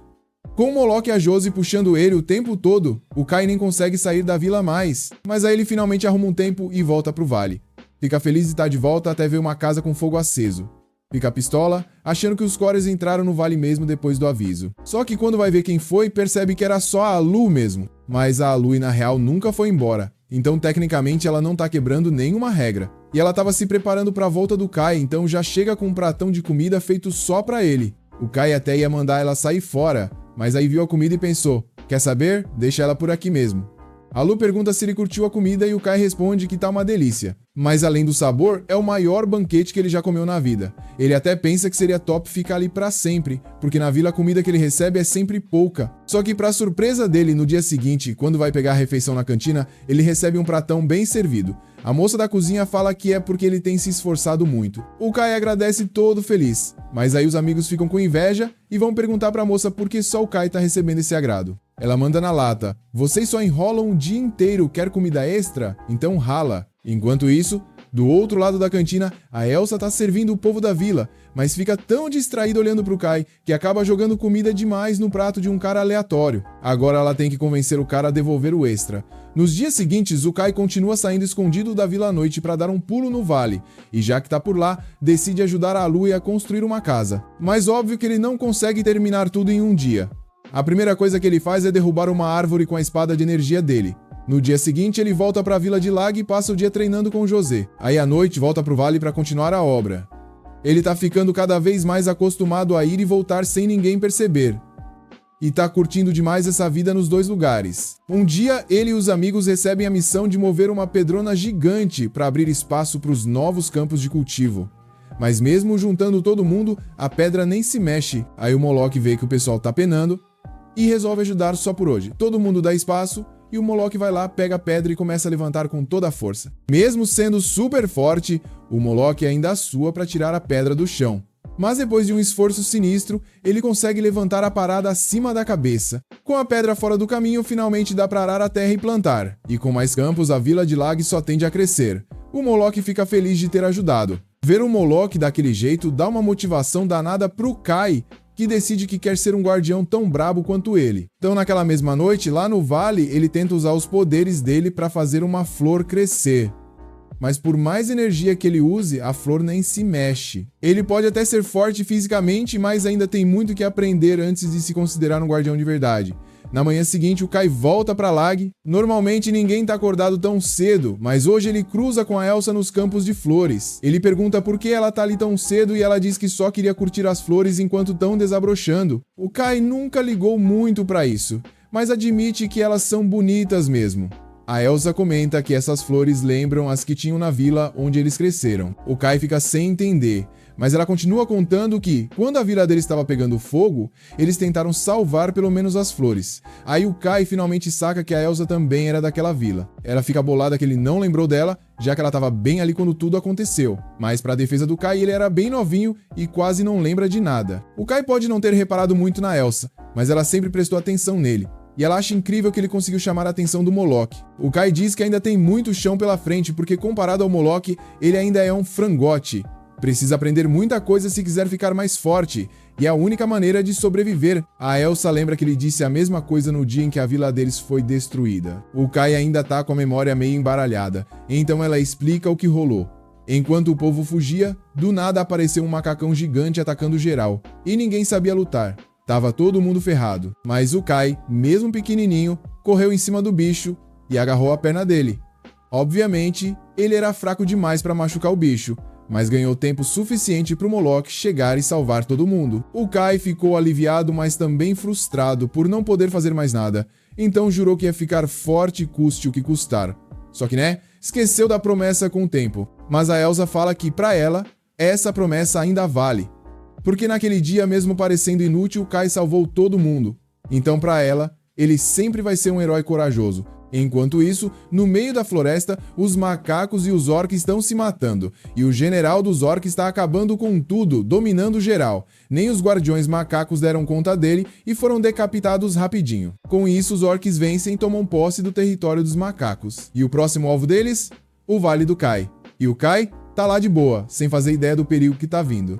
Com o Moloch e a Josi puxando ele o tempo todo, o Kai nem consegue sair da vila mais. Mas aí ele finalmente arruma um tempo e volta pro vale. Fica feliz de estar de volta até ver uma casa com fogo aceso. Fica pistola, achando que os Korers entraram no vale mesmo depois do aviso. Só que quando vai ver quem foi, percebe que era só a Alu mesmo. Mas a Alu, na real, nunca foi embora. Então, tecnicamente, ela não tá quebrando nenhuma regra. E ela tava se preparando pra volta do Kai, então já chega com um pratão de comida feito só pra ele. O Kai até ia mandar ela sair fora, mas aí viu a comida e pensou: quer saber? Deixa ela por aqui mesmo. A Lu pergunta se ele curtiu a comida e o Kai responde que tá uma delícia. Mas além do sabor, é o maior banquete que ele já comeu na vida. Ele até pensa que seria top ficar ali pra sempre, porque na vila a comida que ele recebe é sempre pouca. Só que pra surpresa dele, no dia seguinte, quando vai pegar a refeição na cantina, ele recebe um pratão bem servido. A moça da cozinha fala que é porque ele tem se esforçado muito. O Kai agradece todo feliz, mas aí os amigos ficam com inveja e vão perguntar pra moça por que só o Kai tá recebendo esse agrado. Ela manda na lata: "Vocês só enrolam o dia inteiro, quer comida extra? Então rala." Enquanto isso, do outro lado da cantina, a Elsa tá servindo o povo da vila, mas fica tão distraída olhando pro Kai que acaba jogando comida demais no prato de um cara aleatório. Agora ela tem que convencer o cara a devolver o extra. Nos dias seguintes, o Kai continua saindo escondido da vila à noite para dar um pulo no vale, e já que tá por lá, decide ajudar a Lu a construir uma casa. Mas óbvio que ele não consegue terminar tudo em um dia. A primeira coisa que ele faz é derrubar uma árvore com a espada de energia dele. No dia seguinte, ele volta para a vila de Lag e passa o dia treinando com o José. Aí à noite, volta pro vale para continuar a obra. Ele tá ficando cada vez mais acostumado a ir e voltar sem ninguém perceber. E tá curtindo demais essa vida nos dois lugares. Um dia, ele e os amigos recebem a missão de mover uma pedrona gigante para abrir espaço para os novos campos de cultivo. Mas mesmo juntando todo mundo, a pedra nem se mexe. Aí o Moloch vê que o pessoal tá penando e resolve ajudar só por hoje. Todo mundo dá espaço e o Moloch vai lá, pega a pedra e começa a levantar com toda a força. Mesmo sendo super forte, o Moloch ainda sua para tirar a pedra do chão. Mas depois de um esforço sinistro, ele consegue levantar a parada acima da cabeça. Com a pedra fora do caminho, finalmente dá para arar a terra e plantar. E com mais campos, a vila de Lag só tende a crescer. O Moloch fica feliz de ter ajudado. Ver o Moloch daquele jeito dá uma motivação danada pro Kai, que decide que quer ser um guardião tão brabo quanto ele. Então naquela mesma noite, lá no vale, ele tenta usar os poderes dele para fazer uma flor crescer. Mas por mais energia que ele use, a flor nem se mexe. Ele pode até ser forte fisicamente, mas ainda tem muito que aprender antes de se considerar um guardião de verdade. Na manhã seguinte, o Kai volta pra Lag. Normalmente ninguém tá acordado tão cedo, mas hoje ele cruza com a Elsa nos campos de flores. Ele pergunta por que ela tá ali tão cedo e ela diz que só queria curtir as flores enquanto tão desabrochando. O Kai nunca ligou muito pra isso, mas admite que elas são bonitas mesmo. A Elsa comenta que essas flores lembram as que tinham na vila onde eles cresceram. O Kai fica sem entender, mas ela continua contando que, quando a vila deles estava pegando fogo, eles tentaram salvar pelo menos as flores. Aí o Kai finalmente saca que a Elsa também era daquela vila. Ela fica bolada que ele não lembrou dela, já que ela estava bem ali quando tudo aconteceu. Mas pra defesa do Kai, ele era bem novinho e quase não lembra de nada. O Kai pode não ter reparado muito na Elsa, mas ela sempre prestou atenção nele. E ela acha incrível que ele conseguiu chamar a atenção do Moloch. O Kai diz que ainda tem muito chão pela frente, porque comparado ao Moloch, ele ainda é um frangote. Precisa aprender muita coisa se quiser ficar mais forte, e é a única maneira de sobreviver. A Elsa lembra que ele disse a mesma coisa no dia em que a vila deles foi destruída. O Kai ainda tá com a memória meio embaralhada, então ela explica o que rolou. Enquanto o povo fugia, do nada apareceu um macacão gigante atacando geral, e ninguém sabia lutar. Tava todo mundo ferrado, mas o Kai, mesmo pequenininho, correu em cima do bicho e agarrou a perna dele. Obviamente, ele era fraco demais para machucar o bicho, mas ganhou tempo suficiente para o Moloch chegar e salvar todo mundo. O Kai ficou aliviado, mas também frustrado por não poder fazer mais nada, então jurou que ia ficar forte custe o que custar. Só que esqueceu da promessa com o tempo, mas a Elsa fala que para ela, essa promessa ainda vale. Porque naquele dia, mesmo parecendo inútil, Kai salvou todo mundo. Então para ela, ele sempre vai ser um herói corajoso. Enquanto isso, no meio da floresta, os macacos e os orcs estão se matando, e o general dos orcs está acabando com tudo, dominando geral. Nem os guardiões macacos deram conta dele e foram decapitados rapidinho. Com isso, os orcs vencem e tomam posse do território dos macacos. E o próximo alvo deles? O Vale do Kai. E o Kai tá lá de boa, sem fazer ideia do perigo que tá vindo.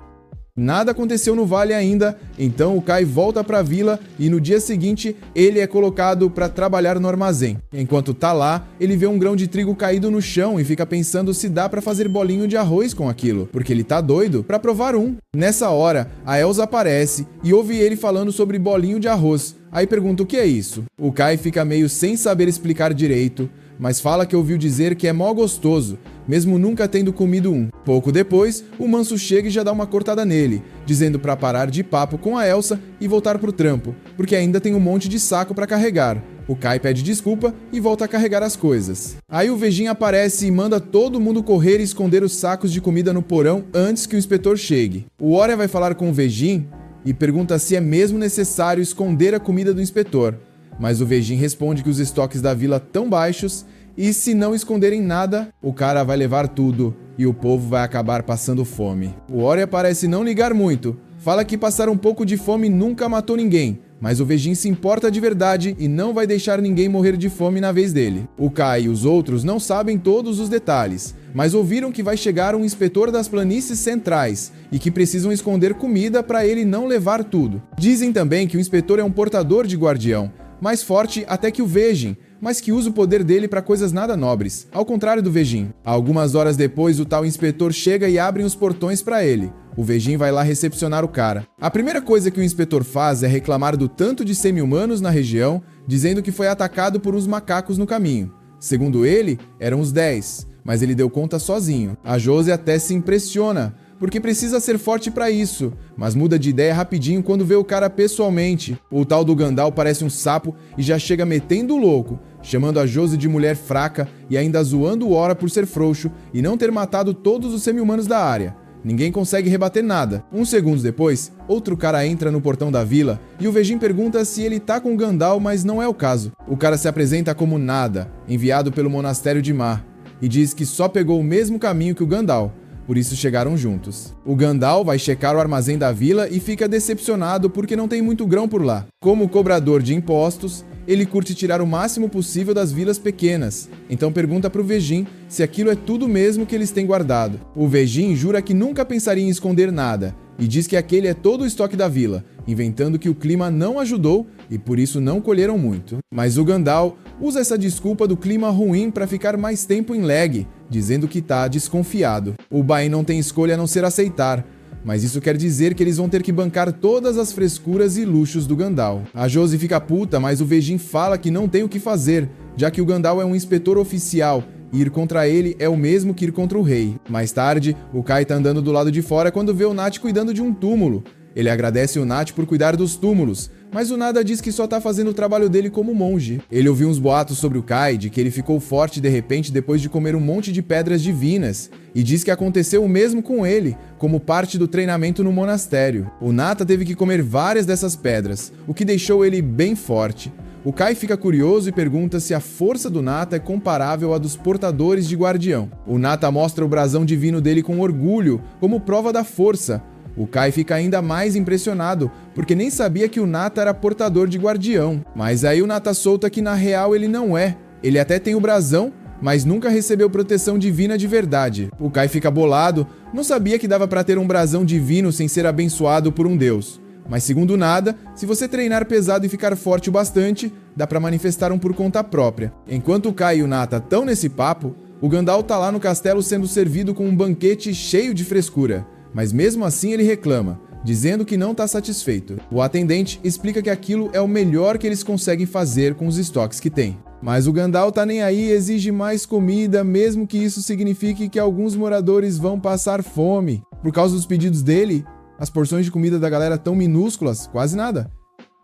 Nada aconteceu no vale ainda, então o Kai volta pra vila e no dia seguinte ele é colocado para trabalhar no armazém. Enquanto tá lá, ele vê um grão de trigo caído no chão e fica pensando se dá para fazer bolinho de arroz com aquilo, porque ele tá doido para provar um. Nessa hora, a Elsa aparece e ouve ele falando sobre bolinho de arroz. Aí pergunta o que é isso. O Kai fica meio sem saber explicar direito, mas fala que ouviu dizer que é mó gostoso, mesmo nunca tendo comido um. Pouco depois, o Manso chega e já dá uma cortada nele, dizendo pra parar de papo com a Elsa e voltar pro trampo, porque ainda tem um monte de saco pra carregar. O Kai pede desculpa e volta a carregar as coisas. Aí o Vegin aparece e manda todo mundo correr e esconder os sacos de comida no porão antes que o inspetor chegue. O Oria vai falar com o Vegin e pergunta se é mesmo necessário esconder a comida do inspetor. Mas o Vegin responde que os estoques da vila estão baixos e se não esconderem nada, o cara vai levar tudo e o povo vai acabar passando fome. O Oria parece não ligar muito, fala que passar um pouco de fome nunca matou ninguém, mas o Vegin se importa de verdade e não vai deixar ninguém morrer de fome na vez dele. O Kai e os outros não sabem todos os detalhes, mas ouviram que vai chegar um inspetor das planícies centrais e que precisam esconder comida para ele não levar tudo. Dizem também que o inspetor é um portador de guardião, mais forte até que o Vegin, mas que usa o poder dele para coisas nada nobres, ao contrário do Vegin. Algumas horas depois, o tal inspetor chega e abre os portões para ele. O Vegin vai lá recepcionar o cara. A primeira coisa que o inspetor faz é reclamar do tanto de semi-humanos na região, dizendo que foi atacado por uns macacos no caminho. Segundo ele, eram uns 10, mas ele deu conta sozinho. A Josie até se impressiona, porque precisa ser forte pra isso, mas muda de ideia rapidinho quando vê o cara pessoalmente. O tal do Gandalf parece um sapo e já chega metendo o louco, chamando a Josie de mulher fraca e ainda zoando o Oria por ser frouxo e não ter matado todos os semi-humanos da área. Ninguém consegue rebater nada. Uns segundos depois, outro cara entra no portão da vila e o Vegin pergunta se ele tá com o Gandalf, mas não é o caso. O cara se apresenta como Nada, enviado pelo monastério de Mar, e diz que só pegou o mesmo caminho que o Gandalf. Por isso chegaram juntos. O Gandalf vai checar o armazém da vila e fica decepcionado porque não tem muito grão por lá. Como cobrador de impostos, ele curte tirar o máximo possível das vilas pequenas, então pergunta pro Vegin se aquilo é tudo mesmo que eles têm guardado. O Vegin jura que nunca pensaria em esconder nada, e diz que aquele é todo o estoque da vila, inventando que o clima não ajudou e por isso não colheram muito. Mas o Gandalf usa essa desculpa do clima ruim para ficar mais tempo em Leg, dizendo que tá desconfiado. O Bain não tem escolha a não ser aceitar, mas isso quer dizer que eles vão ter que bancar todas as frescuras e luxos do Gandalf. A Josie fica puta, mas o Vegin fala que não tem o que fazer, já que o Gandalf é um inspetor oficial e ir contra ele é o mesmo que ir contra o rei. Mais tarde, o Kai tá andando do lado de fora quando vê o Nat cuidando de um túmulo. Ele agradece o Nat por cuidar dos túmulos, mas o Nada diz que só tá fazendo o trabalho dele como monge. Ele ouviu uns boatos sobre o Kai, de que ele ficou forte de repente depois de comer um monte de pedras divinas, e diz que aconteceu o mesmo com ele, como parte do treinamento no monastério. O Nata teve que comer várias dessas pedras, o que deixou ele bem forte. O Kai fica curioso e pergunta se a força do Nata é comparável à dos portadores de guardião. O Nata mostra o brasão divino dele com orgulho, como prova da força. O Kai fica ainda mais impressionado, porque nem sabia que o Nata era portador de guardião. Mas aí o Nata solta que na real ele não é. Ele até tem o brasão, mas nunca recebeu proteção divina de verdade. O Kai fica bolado, não sabia que dava pra ter um brasão divino sem ser abençoado por um deus. Mas segundo Nada, se você treinar pesado e ficar forte o bastante, dá pra manifestar um por conta própria. Enquanto o Kai e o Nata estão nesse papo, o Gandalf tá lá no castelo sendo servido com um banquete cheio de frescura. Mas mesmo assim ele reclama, dizendo que não está satisfeito. O atendente explica que aquilo é o melhor que eles conseguem fazer com os estoques que tem. Mas o Gandalf tá nem aí e exige mais comida, mesmo que isso signifique que alguns moradores vão passar fome. Por causa dos pedidos dele, as porções de comida da galera tão minúsculas, quase nada.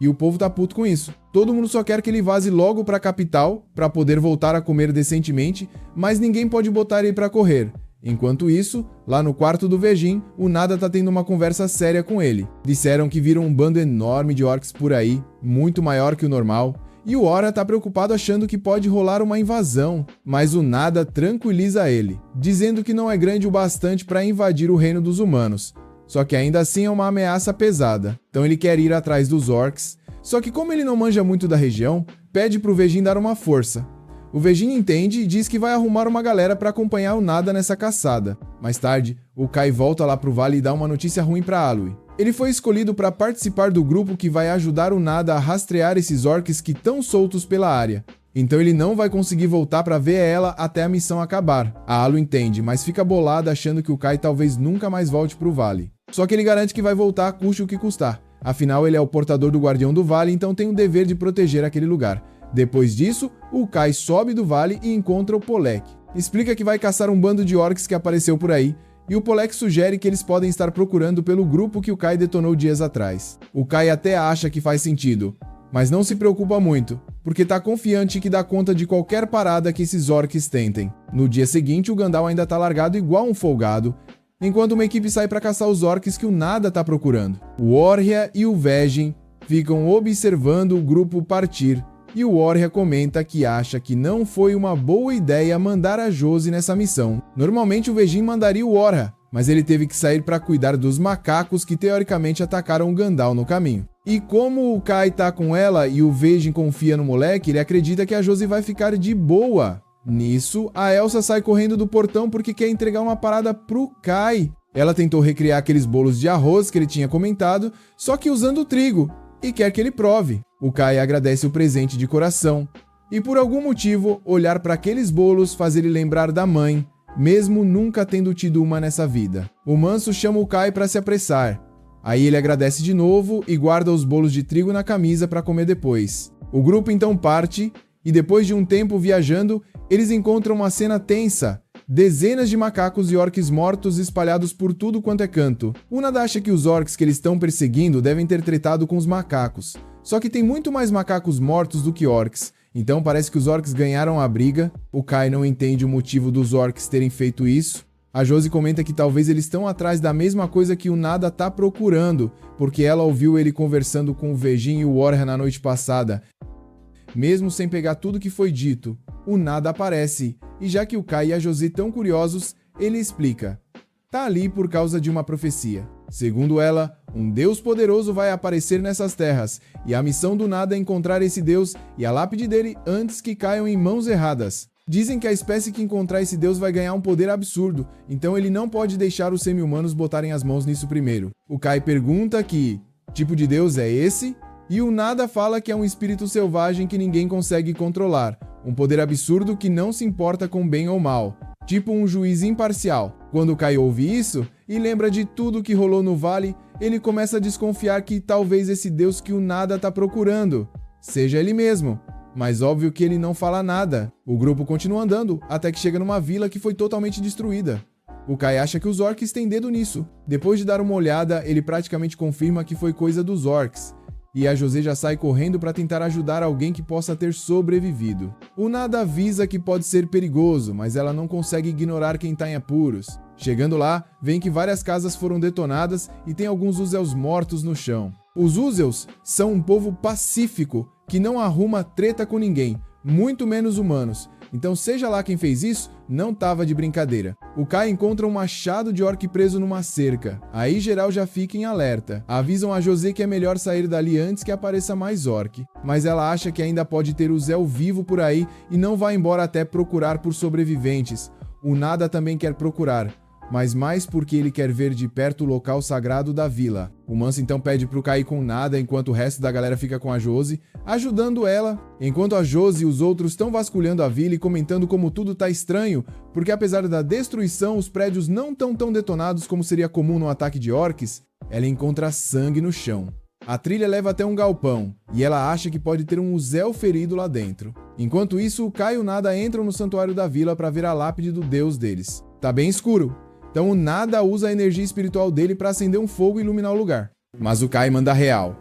E o povo tá puto com isso. Todo mundo só quer que ele vaze logo pra capital, pra poder voltar a comer decentemente, mas ninguém pode botar ele pra correr. Enquanto isso, lá no quarto do Vegin, o Nada tá tendo uma conversa séria com ele. Disseram que viram um bando enorme de orcs por aí, muito maior que o normal, e o Oria tá preocupado achando que pode rolar uma invasão, mas o Nada tranquiliza ele, dizendo que não é grande o bastante para invadir o reino dos humanos, só que ainda assim é uma ameaça pesada, então ele quer ir atrás dos orcs, só que como ele não manja muito da região, pede pro Vegin dar uma força. O Vegin entende e diz que vai arrumar uma galera para acompanhar o Nada nessa caçada. Mais tarde, o Kai volta lá pro vale e dá uma notícia ruim para Alwy. Ele foi escolhido para participar do grupo que vai ajudar o Nada a rastrear esses orcs que estão soltos pela área. Então ele não vai conseguir voltar para ver ela até a missão acabar. A Alwy entende, mas fica bolada achando que o Kai talvez nunca mais volte pro vale. Só que ele garante que vai voltar custe o que custar. Afinal, ele é o portador do Guardião do Vale, então tem o dever de proteger aquele lugar. Depois disso, o Kai sobe do vale e encontra o Polek. Explica que vai caçar um bando de orcs que apareceu por aí, e o Polek sugere que eles podem estar procurando pelo grupo que o Kai detonou dias atrás. O Kai até acha que faz sentido, mas não se preocupa muito, porque tá confiante que dá conta de qualquer parada que esses orcs tentem. No dia seguinte, o Gandalf ainda tá largado igual um folgado, enquanto uma equipe sai para caçar os orcs que o Nada tá procurando. O Orhya e o Vegin ficam observando o grupo partir, e o Orhya comenta que acha que não foi uma boa ideia mandar a Josi nessa missão. Normalmente o Vegin mandaria o Orhya, mas ele teve que sair para cuidar dos macacos que teoricamente atacaram o Gandalf no caminho. E como o Kai tá com ela e o Vegin confia no moleque, ele acredita que a Josi vai ficar de boa. Nisso, a Elsa sai correndo do portão porque quer entregar uma parada pro Kai. Ela tentou recriar aqueles bolos de arroz que ele tinha comentado, só que usando trigo, e quer que ele prove. O Kai agradece o presente de coração, e por algum motivo, olhar para aqueles bolos faz ele lembrar da mãe, mesmo nunca tendo tido uma nessa vida. O Manso chama o Kai para se apressar. Aí ele agradece de novo e guarda os bolos de trigo na camisa para comer depois. O grupo então parte, e depois de um tempo viajando, eles encontram uma cena tensa. Dezenas de macacos e orcs mortos espalhados por tudo quanto é canto. O Nada acha que os orcs que eles estão perseguindo devem ter tretado com os macacos. Só que tem muito mais macacos mortos do que orcs. Então parece que os orcs ganharam a briga. O Kai não entende o motivo dos orcs terem feito isso. A Josi comenta que talvez eles estão atrás da mesma coisa que o Nada tá procurando, porque ela ouviu ele conversando com o Vegin e o Orhya na noite passada. Mesmo sem pegar tudo que foi dito, o Nada aparece, e já que o Kai e a Josi estão curiosos, ele explica. Tá ali por causa de uma profecia. Segundo ela, um Deus poderoso vai aparecer nessas terras, e a missão do Nada é encontrar esse Deus e a lápide dele antes que caiam em mãos erradas. Dizem que a espécie que encontrar esse Deus vai ganhar um poder absurdo, então ele não pode deixar os semi-humanos botarem as mãos nisso primeiro. O Kai pergunta que tipo de Deus é esse? E o Nada fala que é um espírito selvagem que ninguém consegue controlar, um poder absurdo que não se importa com bem ou mal, tipo um juiz imparcial. Quando o Kai ouve isso e lembra de tudo que rolou no vale, ele começa a desconfiar que talvez esse Deus que o Nada tá procurando seja ele mesmo. Mas óbvio que ele não fala nada. O grupo continua andando até que chega numa vila que foi totalmente destruída. O Kai acha que os orcs têm dedo nisso. Depois de dar uma olhada, ele praticamente confirma que foi coisa dos orcs. E a Josi já sai correndo para tentar ajudar alguém que possa ter sobrevivido. O Nada avisa que pode ser perigoso, mas ela não consegue ignorar quem tá em apuros. Chegando lá, vem que várias casas foram detonadas e tem alguns Uzels mortos no chão. Os Uzels são um povo pacífico, que não arruma treta com ninguém, muito menos humanos. Então seja lá quem fez isso, não tava de brincadeira. O Kai encontra um machado de orc preso numa cerca. Aí geral já fica em alerta. Avisam a Josi que é melhor sair dali antes que apareça mais orc. Mas ela acha que ainda pode ter o Zel vivo por aí e não vai embora até procurar por sobreviventes. O Nada também quer procurar, mas mais porque ele quer ver de perto o local sagrado da vila. O Manso então pede pro Kai com Nada, enquanto o resto da galera fica com a Josi, ajudando ela. Enquanto a Josi e os outros estão vasculhando a vila e comentando como tudo tá estranho, porque apesar da destruição, os prédios não estão tão detonados como seria comum no ataque de orcs, ela encontra sangue no chão. A trilha leva até um galpão, e ela acha que pode ter um Uzel ferido lá dentro. Enquanto isso, o Kai e o Nada entram no santuário da vila para ver a lápide do deus deles. Tá bem escuro, então o Nada usa a energia espiritual dele para acender um fogo e iluminar o lugar. Mas o Kai manda real.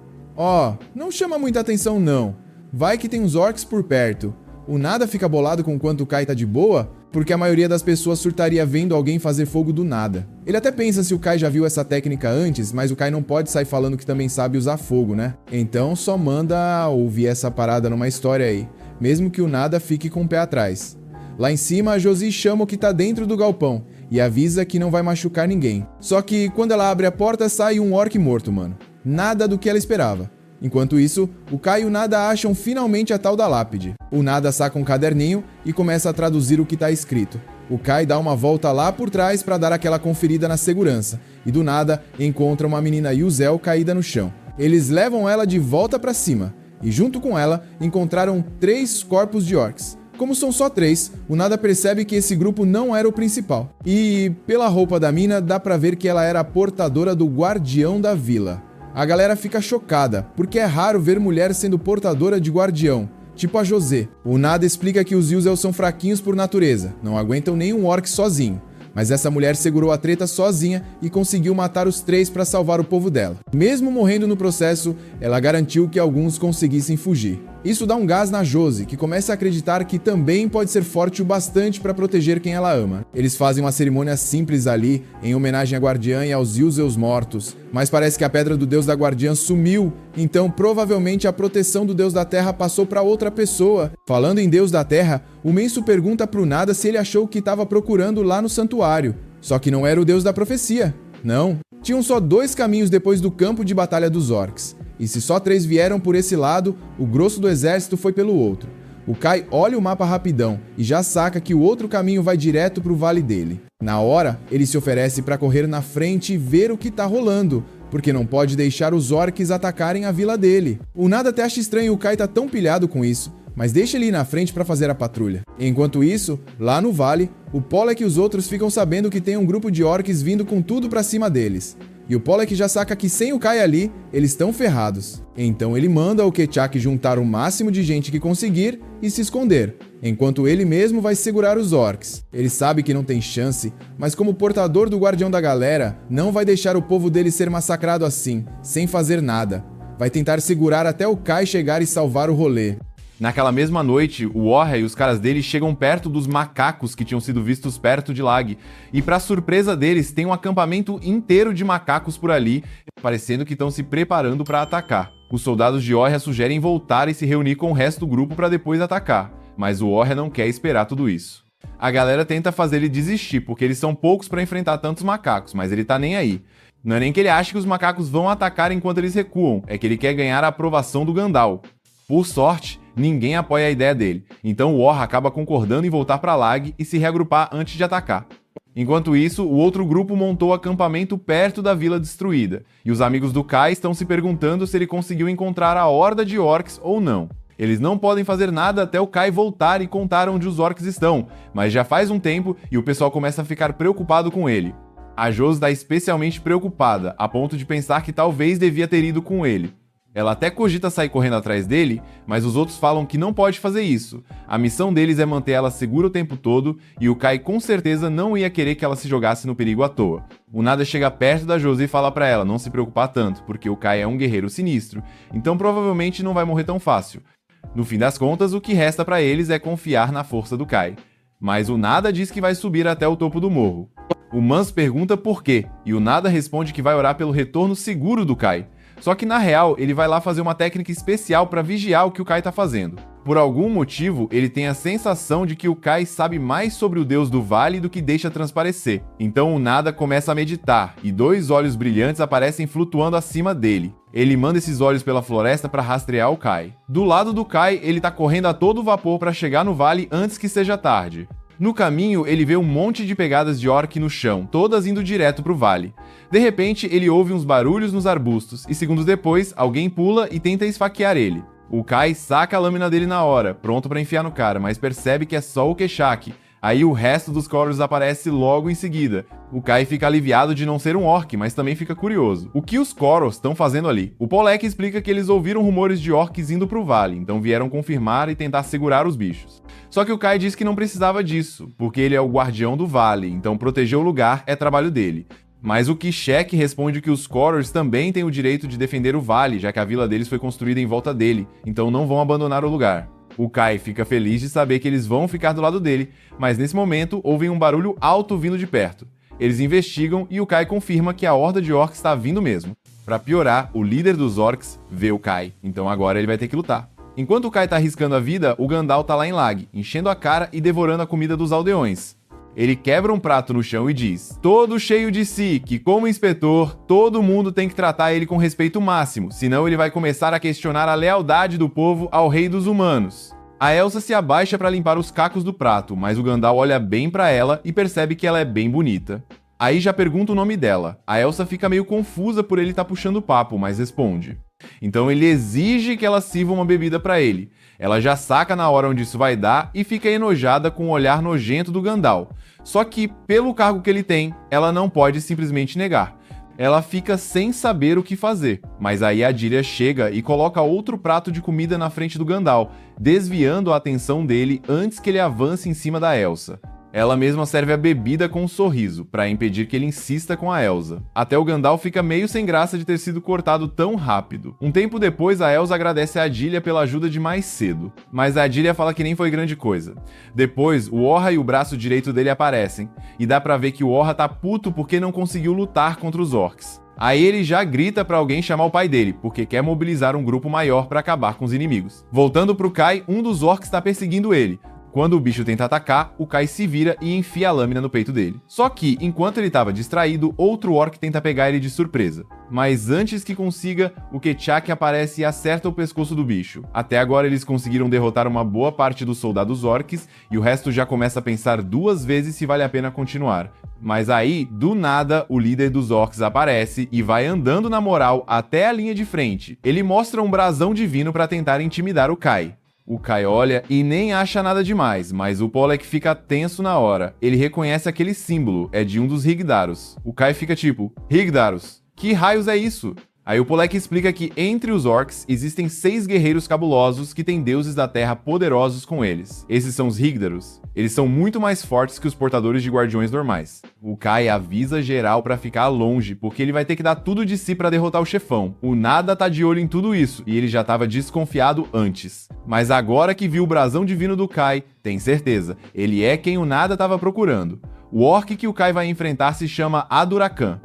Não chama muita atenção não. Vai que tem uns orcs por perto. O Nada fica bolado com quanto o Kai tá de boa, porque a maioria das pessoas surtaria vendo alguém fazer fogo do nada. Ele até pensa se o Kai já viu essa técnica antes, mas o Kai não pode sair falando que também sabe usar fogo, né? Então só manda ouvir essa parada numa história aí, mesmo que o Nada fique com o pé atrás. Lá em cima, a Josi chama o que tá dentro do galpão e avisa que não vai machucar ninguém. Só que quando ela abre a porta, sai um orc morto, mano. Nada do que ela esperava. Enquanto isso, o Kai e o Nada acham finalmente a tal da lápide. O Nada saca um caderninho e começa a traduzir o que tá escrito. O Kai dá uma volta lá por trás para dar aquela conferida na segurança, e do nada encontra uma menina Uzel caída no chão. Eles levam ela de volta para cima, e junto com ela encontraram 3 corpos de orcs. Como são só 3, o Nada percebe que esse grupo não era o principal. E pela roupa da mina, dá pra ver que ela era a portadora do guardião da vila. A galera fica chocada, porque é raro ver mulher sendo portadora de guardião, tipo a Josi. O Nada explica que os Uzel são fraquinhos por natureza, não aguentam nenhum orc sozinho. Mas essa mulher segurou a treta sozinha e conseguiu matar os 3 para salvar o povo dela. Mesmo morrendo no processo, ela garantiu que alguns conseguissem fugir. Isso dá um gás na Josie, que começa a acreditar que também pode ser forte o bastante para proteger quem ela ama. Eles fazem uma cerimônia simples ali, em homenagem à guardiã e aos Yuzels mortos, mas parece que a pedra do deus da guardiã sumiu, então provavelmente a proteção do deus da terra passou para outra pessoa. Falando em deus da terra, o Menso pergunta pro Nada se ele achou o que estava procurando lá no santuário, só que não era o deus da profecia. Não, tinham só 2 caminhos depois do campo de batalha dos orcs. E se só 3 vieram por esse lado, o grosso do exército foi pelo outro. O Kai olha o mapa rapidão e já saca que o outro caminho vai direto pro vale dele. Na hora, ele se oferece para correr na frente e ver o que tá rolando, porque não pode deixar os orcs atacarem a vila dele. O Nada até acha estranho o Kai tá tão pilhado com isso, mas deixa ele ir na frente para fazer a patrulha. Enquanto isso, lá no vale, o Pollek e os outros ficam sabendo que tem um grupo de orcs vindo com tudo pra cima deles. E o Pollek já saca que sem o Kai ali, eles estão ferrados. Então ele manda o Ketchak juntar o máximo de gente que conseguir e se esconder, enquanto ele mesmo vai segurar os orcs. Ele sabe que não tem chance, mas como portador do Guardião da Galera, não vai deixar o povo dele ser massacrado assim, sem fazer nada. Vai tentar segurar até o Kai chegar e salvar o rolê. Naquela mesma noite, o Orra e os caras dele chegam perto dos macacos que tinham sido vistos perto de Lag, e pra surpresa deles, tem um acampamento inteiro de macacos por ali, parecendo que estão se preparando para atacar. Os soldados de Orra sugerem voltar e se reunir com o resto do grupo para depois atacar, mas o Orra não quer esperar tudo isso. A galera tenta fazer ele desistir, porque eles são poucos para enfrentar tantos macacos, mas ele tá nem aí. Não é nem que ele acha que os macacos vão atacar enquanto eles recuam, é que ele quer ganhar a aprovação do Gandalf. Por sorte, ninguém apoia a ideia dele, então o Orra acaba concordando em voltar para Lag e se reagrupar antes de atacar. Enquanto isso, o outro grupo montou acampamento perto da vila destruída, e os amigos do Kai estão se perguntando se ele conseguiu encontrar a horda de orcs ou não. Eles não podem fazer nada até o Kai voltar e contar onde os orcs estão, mas já faz um tempo e o pessoal começa a ficar preocupado com ele. A Josie está especialmente preocupada, a ponto de pensar que talvez devia ter ido com ele. Ela até cogita sair correndo atrás dele, mas os outros falam que não pode fazer isso. A missão deles é manter ela segura o tempo todo, e o Kai com certeza não ia querer que ela se jogasse no perigo à toa. O Nada chega perto da Josie e fala pra ela não se preocupar tanto, porque o Kai é um guerreiro sinistro, então provavelmente não vai morrer tão fácil. No fim das contas, o que resta pra eles é confiar na força do Kai. Mas o Nada diz que vai subir até o topo do morro. O Mans pergunta por quê, e o Nada responde que vai orar pelo retorno seguro do Kai. Só que na real, ele vai lá fazer uma técnica especial para vigiar o que o Kai tá fazendo. Por algum motivo, ele tem a sensação de que o Kai sabe mais sobre o deus do vale do que deixa transparecer. Então o Nada começa a meditar, e 2 olhos brilhantes aparecem flutuando acima dele. Ele manda esses olhos pela floresta para rastrear o Kai. Do lado do Kai, ele tá correndo a todo vapor para chegar no vale antes que seja tarde. No caminho, ele vê um monte de pegadas de orc no chão, todas indo direto pro vale. De repente, ele ouve uns barulhos nos arbustos, e segundos depois, alguém pula e tenta esfaquear ele. O Kai saca a lâmina dele na hora, pronto pra enfiar no cara, mas percebe que é só o Ketchak. Aí o resto dos Corvos aparece logo em seguida. O Kai fica aliviado de não ser um orc, mas também fica curioso. O que os Corvos estão fazendo ali? O Pollek explica que eles ouviram rumores de orcs indo pro vale, então vieram confirmar e tentar segurar os bichos. Só que o Kai diz que não precisava disso, porque ele é o guardião do vale, então proteger o lugar é trabalho dele. Mas o Ketchak responde que os Corvos também têm o direito de defender o vale, já que a vila deles foi construída em volta dele, então não vão abandonar o lugar. O Kai fica feliz de saber que eles vão ficar do lado dele, mas nesse momento ouvem um barulho alto vindo de perto. Eles investigam e o Kai confirma que a horda de orcs está vindo mesmo. Pra piorar, o líder dos orcs vê o Kai, então agora ele vai ter que lutar. Enquanto o Kai tá arriscando a vida, o Gandalf tá lá em Lag, enchendo a cara e devorando a comida dos aldeões. Ele quebra um prato no chão e diz, todo cheio de si, que como inspetor, todo mundo tem que tratar ele com respeito máximo, senão ele vai começar a questionar a lealdade do povo ao rei dos humanos. A Elsa se abaixa para limpar os cacos do prato, mas o Gandalf olha bem para ela e percebe que ela é bem bonita. Aí já pergunta o nome dela. A Elsa fica meio confusa por ele estar puxando o papo, mas responde. Então ele exige que ela sirva uma bebida para ele. Ela já saca na hora onde isso vai dar e fica enojada com o olhar nojento do Gandalf. Só que, pelo cargo que ele tem, ela não pode simplesmente negar. Ela fica sem saber o que fazer, mas aí a Dillia chega e coloca outro prato de comida na frente do Gandalf, desviando a atenção dele antes que ele avance em cima da Elsa. Ela mesma serve a bebida com um sorriso, para impedir que ele insista com a Elsa. Até o Gandalf fica meio sem graça de ter sido cortado tão rápido. Um tempo depois, a Elsa agradece a Adília pela ajuda de mais cedo, mas a Adília fala que nem foi grande coisa. Depois, o Orra e o braço direito dele aparecem, e dá pra ver que o Orra tá puto porque não conseguiu lutar contra os orcs. Aí ele já grita pra alguém chamar o pai dele, porque quer mobilizar um grupo maior pra acabar com os inimigos. Voltando pro Kai, um dos orcs tá perseguindo ele. Quando o bicho tenta atacar, o Kai se vira e enfia a lâmina no peito dele. Só que, enquanto ele estava distraído, outro orc tenta pegar ele de surpresa. Mas antes que consiga, o Ketchak aparece e acerta o pescoço do bicho. Até agora eles conseguiram derrotar uma boa parte dos soldados orcs, e o resto já começa a pensar 2 vezes se vale a pena continuar. Mas aí, do nada, o líder dos orcs aparece e vai andando na moral até a linha de frente. Ele mostra um brasão divino para tentar intimidar o Kai. O Kai olha e nem acha nada demais, mas o Pollek fica tenso na hora. Ele reconhece aquele símbolo, é de um dos Higdaros. O Kai fica tipo, Higdaros, que raios é isso? Aí o Pollek explica que entre os orcs existem 6 guerreiros cabulosos que têm deuses da terra poderosos com eles. Esses são os Higdaros. Eles são muito mais fortes que os portadores de guardiões normais. O Kai avisa geral pra ficar longe, porque ele vai ter que dar tudo de si pra derrotar o chefão. O Nada tá de olho em tudo isso, e ele já tava desconfiado antes. Mas agora que viu o brasão divino do Kai, tem certeza, ele é quem o Nada tava procurando. O orc que o Kai vai enfrentar se chama Adurakan.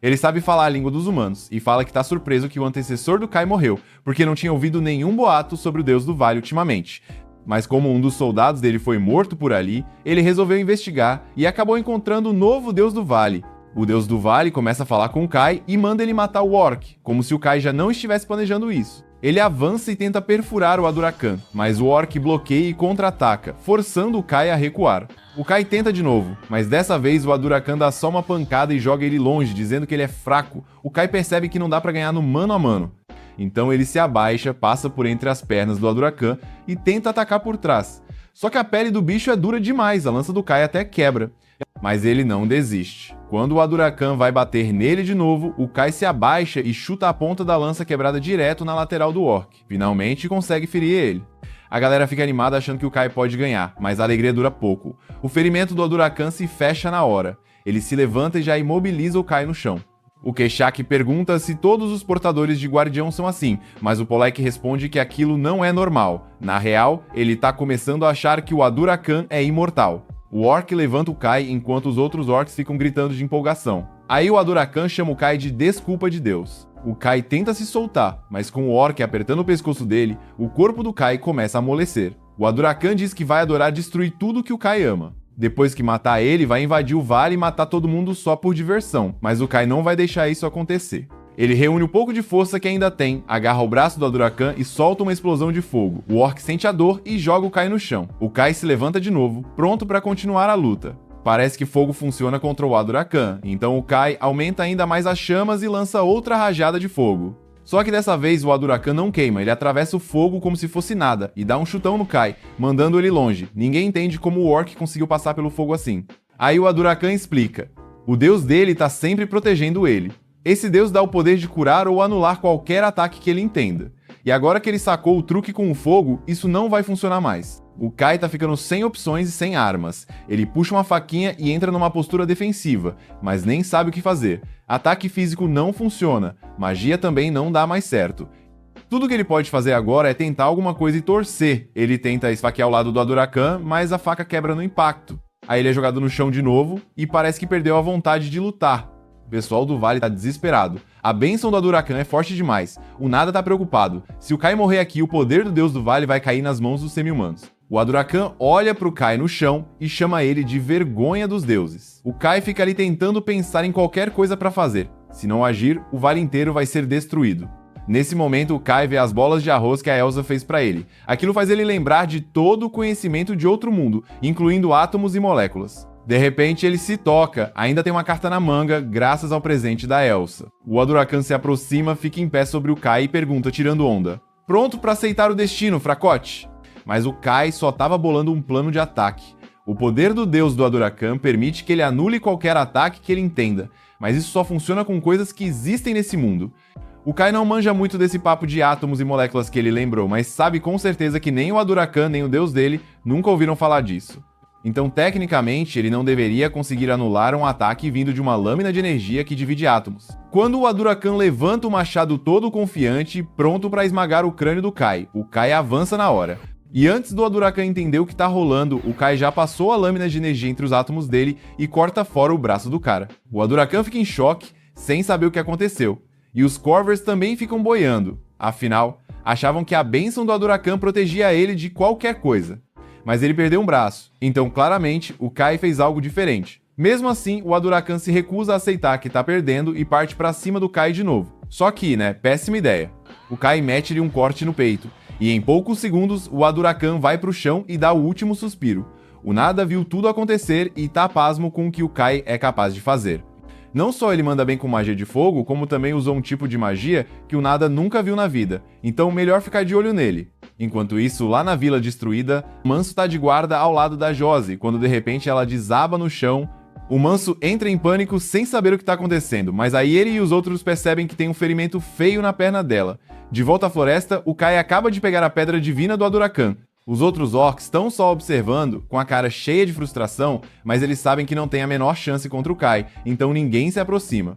Ele sabe falar a língua dos humanos, e fala que tá surpreso que o antecessor do Kai morreu, porque não tinha ouvido nenhum boato sobre o Deus do Vale ultimamente. Mas como um dos soldados dele foi morto por ali, ele resolveu investigar e acabou encontrando o novo Deus do Vale. O Deus do Vale começa a falar com o Kai e manda ele matar o orc, como se o Kai já não estivesse planejando isso. Ele avança e tenta perfurar o Adurakan, mas o orc bloqueia e contra-ataca, forçando o Kai a recuar. O Kai tenta de novo, mas dessa vez o Adurakan dá só uma pancada e joga ele longe, dizendo que ele é fraco. O Kai percebe que não dá pra ganhar no mano a mano. Então ele se abaixa, passa por entre as pernas do Adurakan e tenta atacar por trás. Só que a pele do bicho é dura demais, a lança do Kai até quebra. Mas ele não desiste. Quando o Adurakan vai bater nele de novo, o Kai se abaixa e chuta a ponta da lança quebrada direto na lateral do orc. Finalmente consegue ferir ele. A galera fica animada achando que o Kai pode ganhar, mas a alegria dura pouco. O ferimento do Adurakan se fecha na hora. Ele se levanta e já imobiliza o Kai no chão. O Ketchak pergunta se todos os portadores de guardião são assim, mas o Pollek responde que aquilo não é normal. Na real, ele tá começando a achar que o Adurakan é imortal. O orc levanta o Kai enquanto os outros orcs ficam gritando de empolgação. Aí o Adurakan chama o Kai de desculpa de Deus. O Kai tenta se soltar, mas com o orc apertando o pescoço dele, o corpo do Kai começa a amolecer. O Adurakan diz que vai adorar destruir tudo que o Kai ama. Depois que matar ele, vai invadir o vale e matar todo mundo só por diversão, mas o Kai não vai deixar isso acontecer. Ele reúne o pouco de força que ainda tem, agarra o braço do Adurakan e solta uma explosão de fogo. O orc sente a dor e joga o Kai no chão. O Kai se levanta de novo, pronto para continuar a luta. Parece que fogo funciona contra o Adurakan, então o Kai aumenta ainda mais as chamas e lança outra rajada de fogo. Só que dessa vez o Adurakan não queima, ele atravessa o fogo como se fosse nada e dá um chutão no Kai, mandando ele longe. Ninguém entende como o orc conseguiu passar pelo fogo assim. Aí o Adurakan explica: o deus dele tá sempre protegendo ele. Esse deus dá o poder de curar ou anular qualquer ataque que ele entenda. E agora que ele sacou o truque com o fogo, isso não vai funcionar mais. O Kai tá ficando sem opções e sem armas. Ele puxa uma faquinha e entra numa postura defensiva, mas nem sabe o que fazer. Ataque físico não funciona, magia também não dá mais certo. Tudo que ele pode fazer agora é tentar alguma coisa e torcer. Ele tenta esfaquear o lado do Adurakan, mas a faca quebra no impacto. Aí ele é jogado no chão de novo e parece que perdeu a vontade de lutar. O pessoal do vale tá desesperado. A bênção do Adurakan é forte demais. O Nada tá preocupado. Se o Kai morrer aqui, o poder do deus do vale vai cair nas mãos dos semi-humanos. O Adurakan olha pro Kai no chão e chama ele de vergonha dos deuses. O Kai fica ali tentando pensar em qualquer coisa pra fazer. Se não agir, o vale inteiro vai ser destruído. Nesse momento, o Kai vê as bolas de arroz que a Elsa fez pra ele. Aquilo faz ele lembrar de todo o conhecimento de outro mundo, incluindo átomos e moléculas. De repente ele se toca, ainda tem uma carta na manga, graças ao presente da Elsa. O Adurakan se aproxima, fica em pé sobre o Kai e pergunta, tirando onda: pronto pra aceitar o destino, fracote? Mas o Kai só tava bolando um plano de ataque. O poder do deus do Adurakan permite que ele anule qualquer ataque que ele entenda, mas isso só funciona com coisas que existem nesse mundo. O Kai não manja muito desse papo de átomos e moléculas que ele lembrou, mas sabe com certeza que nem o Adurakan nem o deus dele nunca ouviram falar disso. Então, tecnicamente, ele não deveria conseguir anular um ataque vindo de uma lâmina de energia que divide átomos. Quando o Adurakan levanta o machado todo confiante, pronto para esmagar o crânio do Kai, o Kai avança na hora. E antes do Adurakan entender o que tá rolando, o Kai já passou a lâmina de energia entre os átomos dele e corta fora o braço do cara. O Adurakan fica em choque, sem saber o que aconteceu. E os Corvers também ficam boiando. Afinal, achavam que a bênção do Adurakan protegia ele de qualquer coisa. Mas ele perdeu um braço, então claramente o Kai fez algo diferente. Mesmo assim, o Adurakan se recusa a aceitar que tá perdendo e parte pra cima do Kai de novo. Só que, péssima ideia. O Kai mete-lhe um corte no peito. E em poucos segundos, o Adurakan vai pro chão e dá o último suspiro. O Nada viu tudo acontecer e tá pasmo com o que o Kai é capaz de fazer. Não só ele manda bem com magia de fogo, como também usou um tipo de magia que o Nada nunca viu na vida, então melhor ficar de olho nele. Enquanto isso, lá na vila destruída, Manso tá de guarda ao lado da Josie, quando de repente ela desaba no chão. O Manso entra em pânico sem saber o que tá acontecendo, mas aí ele e os outros percebem que tem um ferimento feio na perna dela. De volta à floresta, o Kai acaba de pegar a pedra divina do Adurakan. Os outros orcs estão só observando, com a cara cheia de frustração, mas eles sabem que não tem a menor chance contra o Kai, então ninguém se aproxima.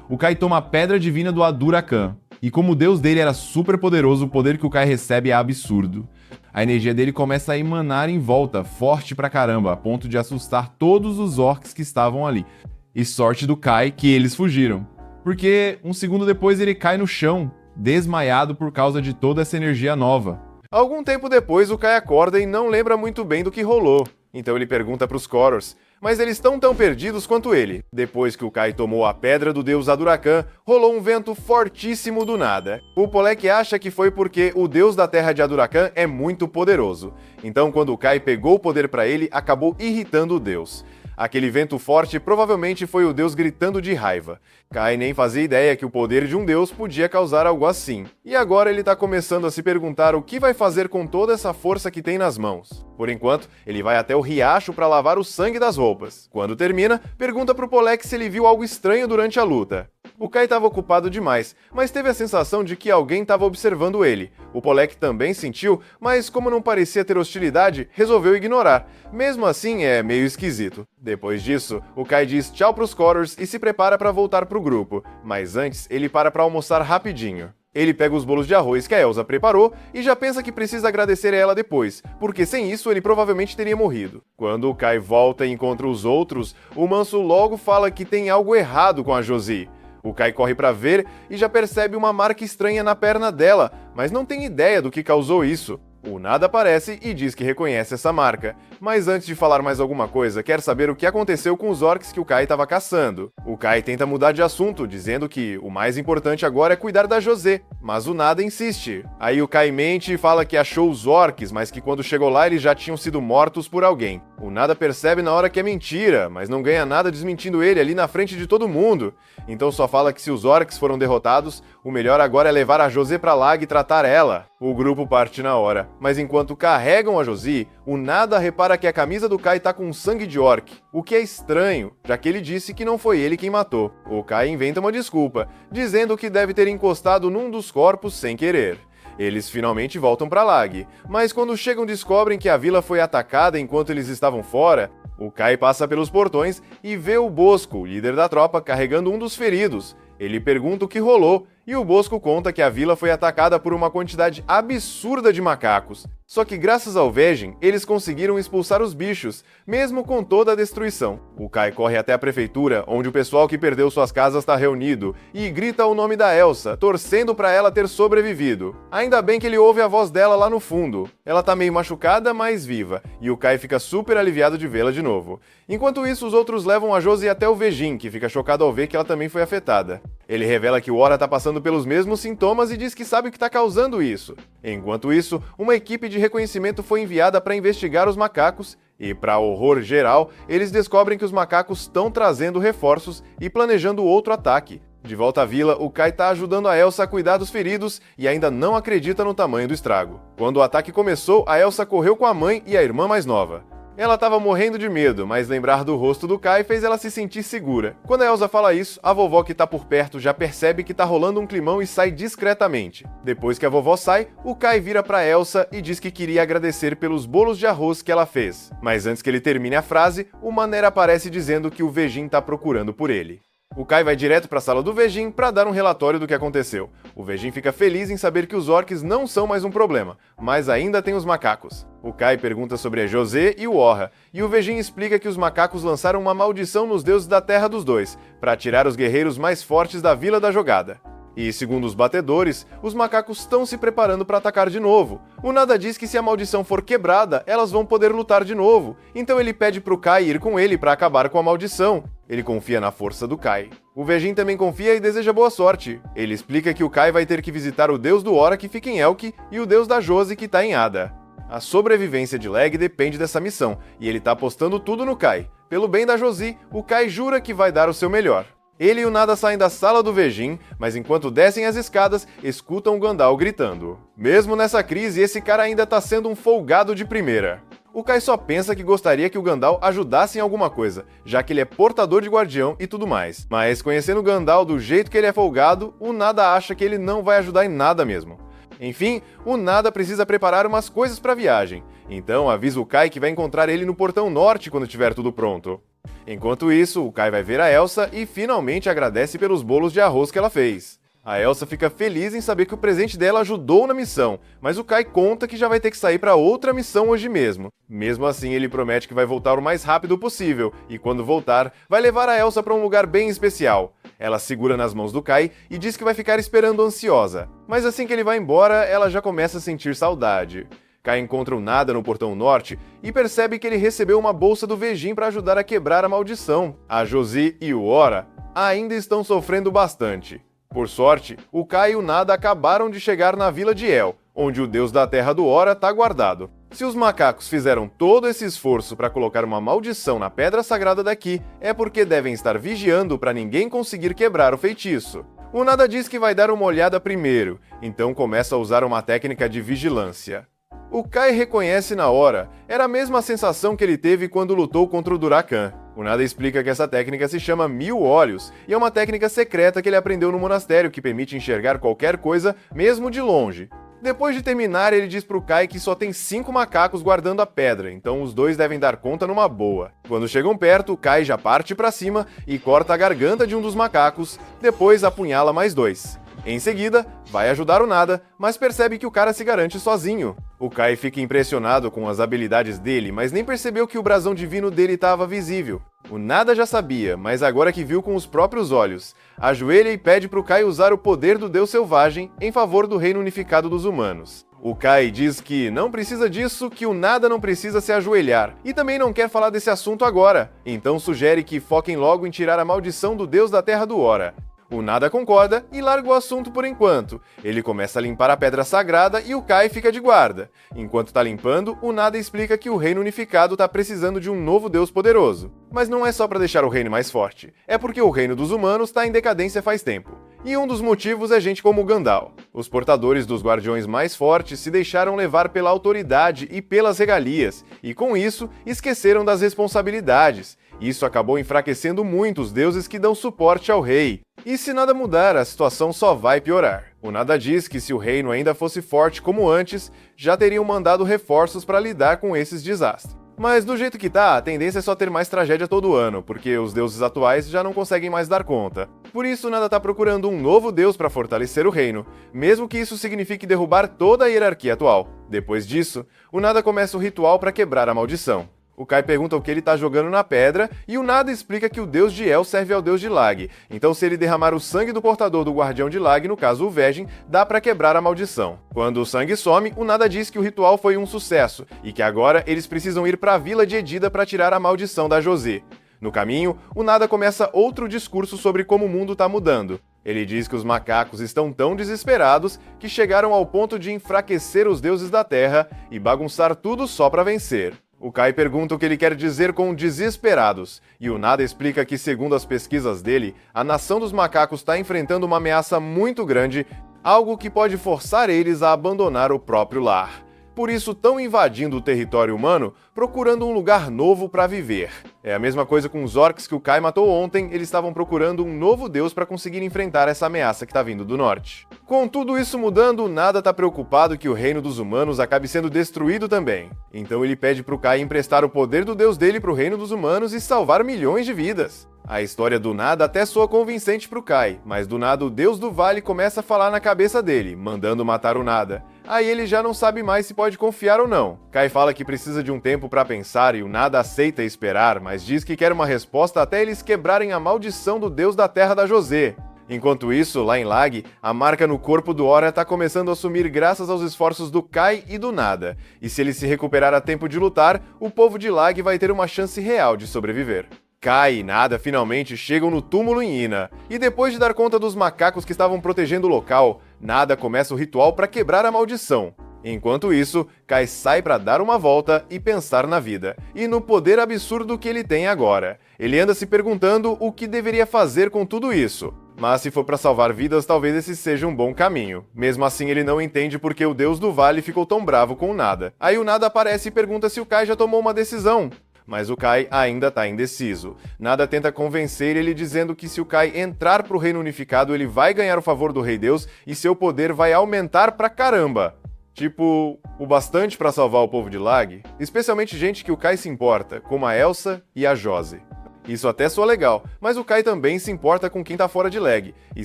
O Kai toma a pedra divina do Adurakan, e como o deus dele era super poderoso, o poder que o Kai recebe é absurdo. A energia dele começa a emanar em volta, forte pra caramba, a ponto de assustar todos os orcs que estavam ali. E sorte do Kai que eles fugiram, porque um segundo depois ele cai no chão, desmaiado por causa de toda essa energia nova. Algum tempo depois, o Kai acorda e não lembra muito bem do que rolou. Então ele pergunta para os Korors, mas eles estão tão perdidos quanto ele. Depois que o Kai tomou a pedra do deus Adurakan, rolou um vento fortíssimo do nada. O Polek acha que foi porque o deus da terra de Adurakan é muito poderoso. Então quando o Kai pegou o poder para ele, acabou irritando o deus. Aquele vento forte provavelmente foi o deus gritando de raiva. Kai nem fazia ideia que o poder de um deus podia causar algo assim. E agora ele tá começando a se perguntar o que vai fazer com toda essa força que tem nas mãos. Por enquanto, ele vai até o riacho para lavar o sangue das roupas. Quando termina, pergunta pro Polek se ele viu algo estranho durante a luta. O Kai estava ocupado demais, mas teve a sensação de que alguém estava observando ele. O Polek também sentiu, mas como não parecia ter hostilidade, resolveu ignorar. Mesmo assim, é meio esquisito. Depois disso, o Kai diz tchau pros Korors e se prepara para voltar pro grupo, mas antes ele para almoçar rapidinho. Ele pega os bolos de arroz que a Elsa preparou e já pensa que precisa agradecer a ela depois, porque sem isso ele provavelmente teria morrido. Quando o Kai volta e encontra os outros, o Manso logo fala que tem algo errado com a Josie. O Kai corre para ver e já percebe uma marca estranha na perna dela, mas não tem ideia do que causou isso. O Nada aparece e diz que reconhece essa marca, mas antes de falar mais alguma coisa, quer saber o que aconteceu com os orcs que o Kai estava caçando. O Kai tenta mudar de assunto, dizendo que o mais importante agora é cuidar da Josie, mas o Nada insiste. Aí o Kai mente e fala que achou os orcs, mas que quando chegou lá eles já tinham sido mortos por alguém. O Nada percebe na hora que é mentira, mas não ganha nada desmentindo ele ali na frente de todo mundo. Então só fala que se os orcs foram derrotados, o melhor agora é levar a Josie pra Lag e tratar ela. O grupo parte na hora, mas enquanto carregam a Josie, o Nada repara que a camisa do Kai tá com sangue de orc, o que é estranho, já que ele disse que não foi ele quem matou. O Kai inventa uma desculpa, dizendo que deve ter encostado num dos corpos sem querer. Eles finalmente voltam pra Lag, mas quando chegam descobrem que a vila foi atacada enquanto eles estavam fora. O Kai passa pelos portões e vê o Bosco, líder da tropa, carregando um dos feridos. Ele pergunta o que rolou, e o Bosco conta que a vila foi atacada por uma quantidade absurda de macacos. Só que graças ao Vegin, eles conseguiram expulsar os bichos, mesmo com toda a destruição. O Kai corre até a prefeitura, onde o pessoal que perdeu suas casas está reunido, e grita o nome da Elsa, torcendo para ela ter sobrevivido. Ainda bem que ele ouve a voz dela lá no fundo. Ela tá meio machucada, mas viva, e o Kai fica super aliviado de vê-la de novo. Enquanto isso, os outros levam a Josie até o Vegin, que fica chocado ao ver que ela também foi afetada. Ele revela que o Ora tá passando pelos mesmos sintomas e diz que sabe o que tá causando isso. Enquanto isso, uma equipe de reconhecimento foi enviada para investigar os macacos e, para horror geral, eles descobrem que os macacos estão trazendo reforços e planejando outro ataque. De volta à vila, o Kai tá ajudando a Elsa a cuidar dos feridos e ainda não acredita no tamanho do estrago. Quando o ataque começou, a Elsa correu com a mãe e a irmã mais nova. Ela estava morrendo de medo, mas lembrar do rosto do Kai fez ela se sentir segura. Quando a Elsa fala isso, a vovó que tá por perto já percebe que tá rolando um climão e sai discretamente. Depois que a vovó sai, o Kai vira pra Elsa e diz que queria agradecer pelos bolos de arroz que ela fez. Mas antes que ele termine a frase, o Maner aparece dizendo que o Vegin tá procurando por ele. O Kai vai direto para a sala do Vegin para dar um relatório do que aconteceu. O Vegin fica feliz em saber que os orcs não são mais um problema, mas ainda tem os macacos. O Kai pergunta sobre a José e o Orra, e o Vegin explica que os macacos lançaram uma maldição nos deuses da terra dos dois, para tirar os guerreiros mais fortes da vila da jogada. E, segundo os batedores, os macacos estão se preparando para atacar de novo. O Nada diz que se a maldição for quebrada, elas vão poder lutar de novo. Então ele pede pro Kai ir com ele para acabar com a maldição. Ele confia na força do Kai. O Vegin também confia e deseja boa sorte. Ele explica que o Kai vai ter que visitar o deus do Ora que fica em Elk e o deus da Josi que tá em Ada. A sobrevivência de Leg depende dessa missão, e ele tá apostando tudo no Kai. Pelo bem da Josi, o Kai jura que vai dar o seu melhor. Ele e o Nada saem da sala do Vegin, mas enquanto descem as escadas, escutam o Gandalf gritando. Mesmo nessa crise, esse cara ainda tá sendo um folgado de primeira. O Kai só pensa que gostaria que o Gandalf ajudasse em alguma coisa, já que ele é portador de guardião e tudo mais. Mas conhecendo o Gandalf do jeito que ele é folgado, o Nada acha que ele não vai ajudar em nada mesmo. Enfim, o Nada precisa preparar umas coisas pra viagem, então avisa o Kai que vai encontrar ele no Portão Norte quando tiver tudo pronto. Enquanto isso, o Kai vai ver a Elsa e finalmente agradece pelos bolos de arroz que ela fez. A Elsa fica feliz em saber que o presente dela ajudou na missão, mas o Kai conta que já vai ter que sair para outra missão hoje mesmo. Mesmo assim, ele promete que vai voltar o mais rápido possível, e quando voltar, vai levar a Elsa para um lugar bem especial. Ela segura nas mãos do Kai e diz que vai ficar esperando ansiosa. Mas assim que ele vai embora, ela já começa a sentir saudade. Kai encontra o Nada no Portão Norte e percebe que ele recebeu uma bolsa do Vegin para ajudar a quebrar a maldição. A Josi e o Ora ainda estão sofrendo bastante. Por sorte, o Kai e o Nada acabaram de chegar na Vila de El, onde o deus da terra do Ora está guardado. Se os macacos fizeram todo esse esforço para colocar uma maldição na pedra sagrada daqui, é porque devem estar vigiando para ninguém conseguir quebrar o feitiço. O Nada diz que vai dar uma olhada primeiro, então começa a usar uma técnica de vigilância. O Kai reconhece na hora, era a mesma sensação que ele teve quando lutou contra o Durakan. O Nada explica que essa técnica se chama Mil Olhos, e é uma técnica secreta que ele aprendeu no monastério que permite enxergar qualquer coisa, mesmo de longe. Depois de terminar, ele diz pro Kai que só tem 5 macacos guardando a pedra, então os dois devem dar conta numa boa. Quando chegam perto, o Kai já parte pra cima e corta a garganta de um dos macacos, depois apunhala mais 2. Em seguida, vai ajudar o Nada, mas percebe que o cara se garante sozinho. O Kai fica impressionado com as habilidades dele, mas nem percebeu que o brasão divino dele estava visível. O Nada já sabia, mas agora que viu com os próprios olhos, ajoelha e pede pro Kai usar o poder do Deus Selvagem em favor do reino unificado dos humanos. O Kai diz que não precisa disso, que o Nada não precisa se ajoelhar, e também não quer falar desse assunto agora, então sugere que foquem logo em tirar a maldição do Deus da Terra do Ora. O Nada concorda e larga o assunto por enquanto. Ele começa a limpar a pedra sagrada e o Kai fica de guarda. Enquanto tá limpando, o Nada explica que o reino unificado tá precisando de um novo deus poderoso. Mas não é só para deixar o reino mais forte, é porque o reino dos humanos tá em decadência faz tempo. E um dos motivos é gente como o Gandalf. Os portadores dos guardiões mais fortes se deixaram levar pela autoridade e pelas regalias, e com isso esqueceram das responsabilidades. Isso acabou enfraquecendo muito os deuses que dão suporte ao rei. E se nada mudar, a situação só vai piorar. O Nada diz que se o reino ainda fosse forte como antes, já teriam mandado reforços para lidar com esses desastres. Mas do jeito que tá, a tendência é só ter mais tragédia todo ano, porque os deuses atuais já não conseguem mais dar conta. Por isso, o Nada tá procurando um novo deus para fortalecer o reino, mesmo que isso signifique derrubar toda a hierarquia atual. Depois disso, o Nada começa o ritual para quebrar a maldição. O Kai pergunta o que ele tá jogando na pedra, e o Nada explica que o deus de El serve ao deus de Lag, então se ele derramar o sangue do portador do guardião de Lag, no caso o Vegin, dá pra quebrar a maldição. Quando o sangue some, o Nada diz que o ritual foi um sucesso, e que agora eles precisam ir pra vila de Edida pra tirar a maldição da José. No caminho, o Nada começa outro discurso sobre como o mundo tá mudando. Ele diz que os macacos estão tão desesperados que chegaram ao ponto de enfraquecer os deuses da terra e bagunçar tudo só pra vencer. O Kai pergunta o que ele quer dizer com desesperados, e o Nada explica que, segundo as pesquisas dele, a nação dos macacos está enfrentando uma ameaça muito grande, algo que pode forçar eles a abandonar o próprio lar. por isso estão invadindo o território humano, procurando um lugar novo para viver. É a mesma coisa com os orcs que o Kai matou ontem, eles estavam procurando um novo deus para conseguir enfrentar essa ameaça que está vindo do norte. Com tudo isso mudando, Nada está preocupado que o reino dos humanos acabe sendo destruído também. Então ele pede pro Kai emprestar o poder do deus dele pro reino dos humanos e salvar milhões de vidas. A história do Nada até soa convincente pro Kai, mas do nada o deus do vale começa a falar na cabeça dele, mandando matar o Nada. Aí ele já não sabe mais se pode confiar ou não. Kai fala que precisa de um tempo para pensar e o Nada aceita esperar, mas diz que quer uma resposta até eles quebrarem a maldição do deus da terra da José. Enquanto isso, lá em Lag, a marca no corpo do Ora tá começando a sumir graças aos esforços do Kai e do Nada. E se ele se recuperar a tempo de lutar, o povo de Lag vai ter uma chance real de sobreviver. Kai e Nada finalmente chegam no túmulo em Ina, e depois de dar conta dos macacos que estavam protegendo o local, Nada começa o ritual para quebrar a maldição. Enquanto isso, Kai sai para dar uma volta e pensar na vida, e no poder absurdo que ele tem agora. Ele anda se perguntando o que deveria fazer com tudo isso. Mas se for para salvar vidas, talvez esse seja um bom caminho. Mesmo assim, ele não entende porque o deus do vale ficou tão bravo com o Nada. Aí o Nada aparece e pergunta se o Kai já tomou uma decisão. Mas o Kai ainda tá indeciso. Nada tenta convencer ele dizendo que se o Kai entrar pro Reino Unificado, ele vai ganhar o favor do Rei Deus e seu poder vai aumentar pra caramba. Tipo, o bastante pra salvar o povo de Lag, especialmente gente que o Kai se importa, como a Elsa e a Josie. Isso até soa legal, mas o Kai também se importa com quem tá fora de Lag, e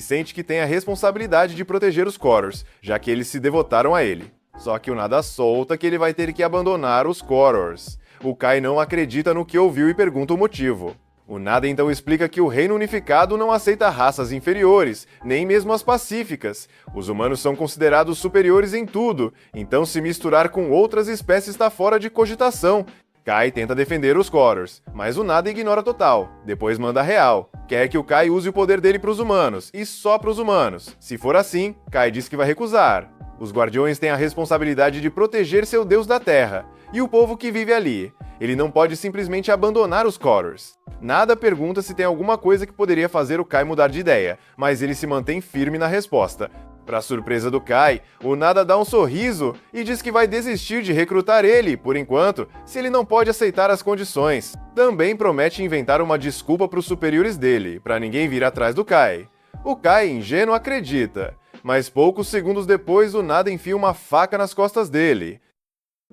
sente que tem a responsabilidade de proteger os Korors, já que eles se devotaram a ele. Só que o Nada solta que ele vai ter que abandonar os Korors. O Kai não acredita no que ouviu e pergunta o motivo. O Nada então explica que o Reino Unificado não aceita raças inferiores, nem mesmo as pacíficas. Os humanos são considerados superiores em tudo, então se misturar com outras espécies está fora de cogitação. Kai tenta defender os Korors, mas o Nada ignora total. Depois manda real. Quer que o Kai use o poder dele pros humanos, e só pros humanos. Se for assim, Kai diz que vai recusar. Os Guardiões têm a responsabilidade de proteger seu deus da terra, e o povo que vive ali. Ele não pode simplesmente abandonar os Korors. Nada pergunta se tem alguma coisa que poderia fazer o Kai mudar de ideia, mas ele se mantém firme na resposta. Para surpresa do Kai, o Nada dá um sorriso e diz que vai desistir de recrutar ele, por enquanto, se ele não pode aceitar as condições. Também promete inventar uma desculpa para os superiores dele, para ninguém vir atrás do Kai. O Kai, ingênuo, acredita, mas poucos segundos depois o Nada enfia uma faca nas costas dele.